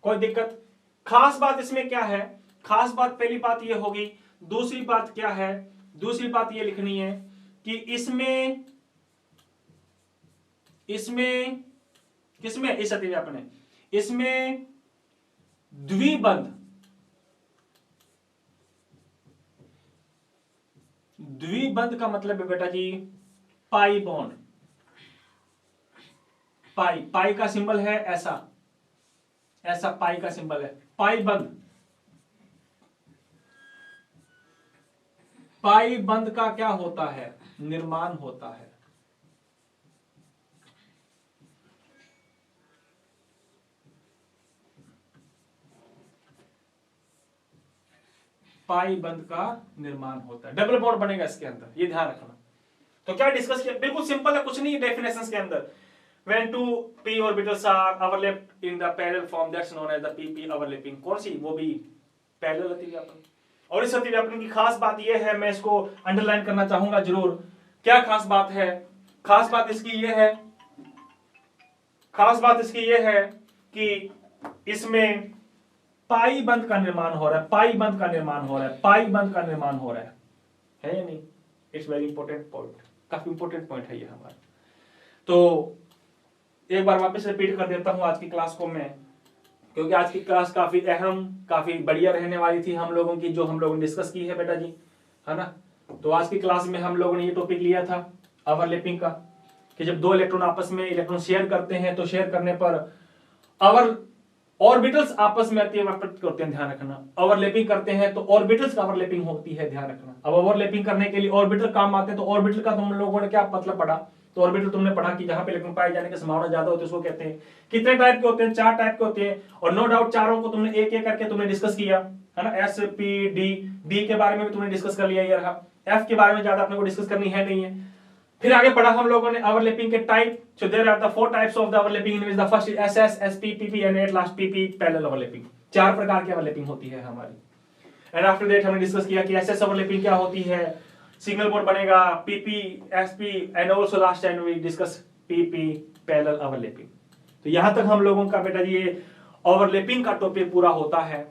कोई दिक्कत? खास बात इसमें क्या है? खास बात पहली बात ये होगी। दूसरी बात क्या है? दूसरी बात ये लिखनी है कि इसमें किसमें इस अतिव्यापन है, इसमें द्विबंध का मतलब है बेटा जी पाई बॉन्ड। पाई का सिंबल है ऐसा पाई का सिंबल है। पाई बंध का क्या होता है? निर्माण होता है। पाई बंध का निर्माण होता है, डबल बॉन्ड बनेगा इसके अंदर, ये ध्यान रखना। तो क्या डिस्कस किया? बिल्कुल सिंपल है, कुछ नहीं डेफिनेशंस के अंदर। When 2 p orbitals are overlapped in the parallel form, that's known as the pp overlapping। कौन सी? वो भी पैरेलल अतिव्यापन। और इस अतिव्यापन की खास बात यह है, मैं इसको अंडरलाइन करना चाहूंगा जरूर। क्या खास बात है? खास बात इसकी यह है कि इसमें पाई बंध का निर्माण हो रहा है। पाई बंध का निर्माण हो रहा है या नहीं? इट्स वेरी इंपॉर्टेंट पॉइंट, काफी इंपॉर्टेंट पॉइंट है ये हमारा। तो एक बार वापस रिपीट कर देता हूं आज की क्लास को मैं, क्योंकि आज की क्लास काफी अहम, काफी बढ़िया रहने वाली थी हम लोगों की, जो हम लोगों ने डिस्कस की है बेटा जी, है ना। तो आज की क्लास में हम लोगों ने ये टॉपिक लिया था ओवरलैपिंग का, कि जब 2 इलेक्ट्रॉन आपस में इलेक्ट्रॉन शेयर करते हैं तो शेयर करने पर ऑर्बिटल्स आपस में अतिव्यापित होते हैं, ध्यान रखना। ओवरलैपिंग करते हैं तो ऑर्बिटल्स का ओवरलैपिंग होती है, ध्यान रखना। अब ओवरलैपिंग करने के लिए ऑर्बिटल काम आते हैं, तो ऑर्बिटल का तुम लोगों ने क्या मतलब पढ़ा? तो ऑर्बिटल तुमने पढ़ा कि जहां पे इलेक्ट्रॉन पाए जाने की संभावना ज्यादा होती है उसको कहते हैं। कितने टाइप के होते हैं? 4 टाइप के होते हैं, और नो डाउट चारों को तुमने एक एक करके तुमने डिस्कस किया, है ना। एस पी डी के बारे में भी तुमने डिस्कस कर लिया, ये रहा। एफ के बारे में ज्यादा अपने को डिस्कस करनी है नहीं है। फिर आगे पढ़ा हम लोगों ने ओवरलैपिंग के type. So there are the 4 types of the overlapping, in which the first is SS, SP, PP and at last PP parallel overlapping. 4 प्रकार की ओवरलैपिंग होती है हमारी। एंड आफ्टर दैट हमने डिस्कस किया कि एसएस ओवरलैपिंग क्या होती है, सिग्नल बोर्ड बनेगा, PP, SP and also last time we discuss PP parallel overlapping. तो यहां तक हम लोगों का बेटा ये ओवरलैपिंग का टॉपिक पूरा होता है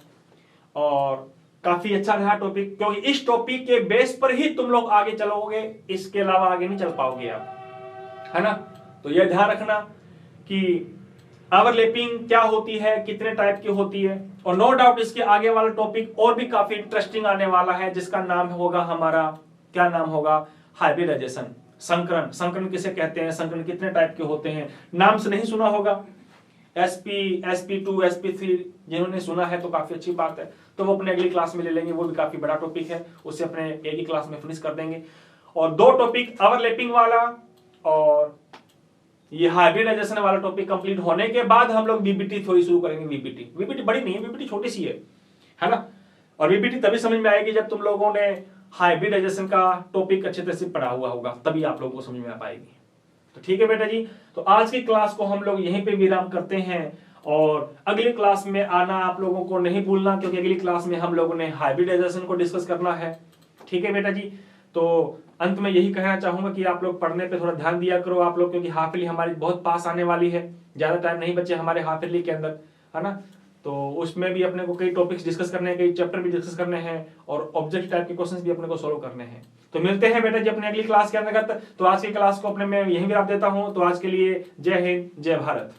और काफी अच्छा रहा टॉपिक, क्योंकि इस टॉपिक के बेस पर ही तुम लोग आगे चलोगे, इसके अलावा आगे नहीं चल पाओगे आप, है ना। तो यह ध्यान रखना कि ओवरलैपिंग क्या होती है, कितने टाइप की होती है, और नो डाउट इसके आगे वाला टॉपिक और भी काफी इंटरेस्टिंग आने वाला है, जिसका नाम होगा हमारा, क्या नाम होगा, हाइब्रिडाइजेशन, संकरण। संकरण किसे कहते हैं, संकरण कितने टाइप के होते हैं, नाम से नहीं सुना होगा, SP, SP2, SP3, जिन्होंने सुना है तो काफी अच्छी बात है, तो वो अपने अगली क्लास में ले लेंगे, वो भी काफी बड़ा टॉपिक है, उसे अपने एक ही क्लास में फिनिश कर देंगे। और दो टॉपिक ओवरलैपिंग वाला और ये हाइब्रिडाइजेशन वाला टॉपिक कंप्लीट होने के बाद हम लोग बीबीटी थोड़ी शुरू करेंगे। बीबीटी बड़ी नहीं है, बीबीटी छोटी सी है ना। और बीबीटी तभी समझ में आएगी जब तुम लोगों ने हाइब्रिडाइजेशन का टॉपिक अच्छे तरह से पढ़ा हुआ होगा, तभी आप लोगों को समझ में आ पाएगी। तो ठीक है बेटा जी, तो आज की क्लास को हम लोग यहीं पे विराम करते हैं और अगली क्लास में आना आप लोगों को नहीं भूलना, क्योंकि अगली क्लास में हम लोगों ने हाइब्रिडाइजेशन को डिस्कस करना है। ठीक है बेटा जी, तो अंत में यही कहना चाहूंगा कि आप लोग पढ़ने पे थोड़ा ध्यान दिया करो आप लोग, क्योंकि हाफ ईयरली हमारी बहुत पास आने वाली है, ज्यादा टाइम नहीं बचे हमारे हाफ ईयरली के अंदर, है ना। तो उसमें भी अपने को कई टॉपिक्स डिस्कस करने हैं, कई चैप्टर भी डिस्कस करने हैं और ऑब्जेक्टिव टाइप के क्वेश्चंस भी अपने को सोल्व करने हैं। तो मिलते हैं बेटा जी अपने अगली क्लास के अंतर्गत। तो आज की क्लास को अपने मैं यहीं विराम देता हूं। तो आज के लिए जय हिंद, जय भारत।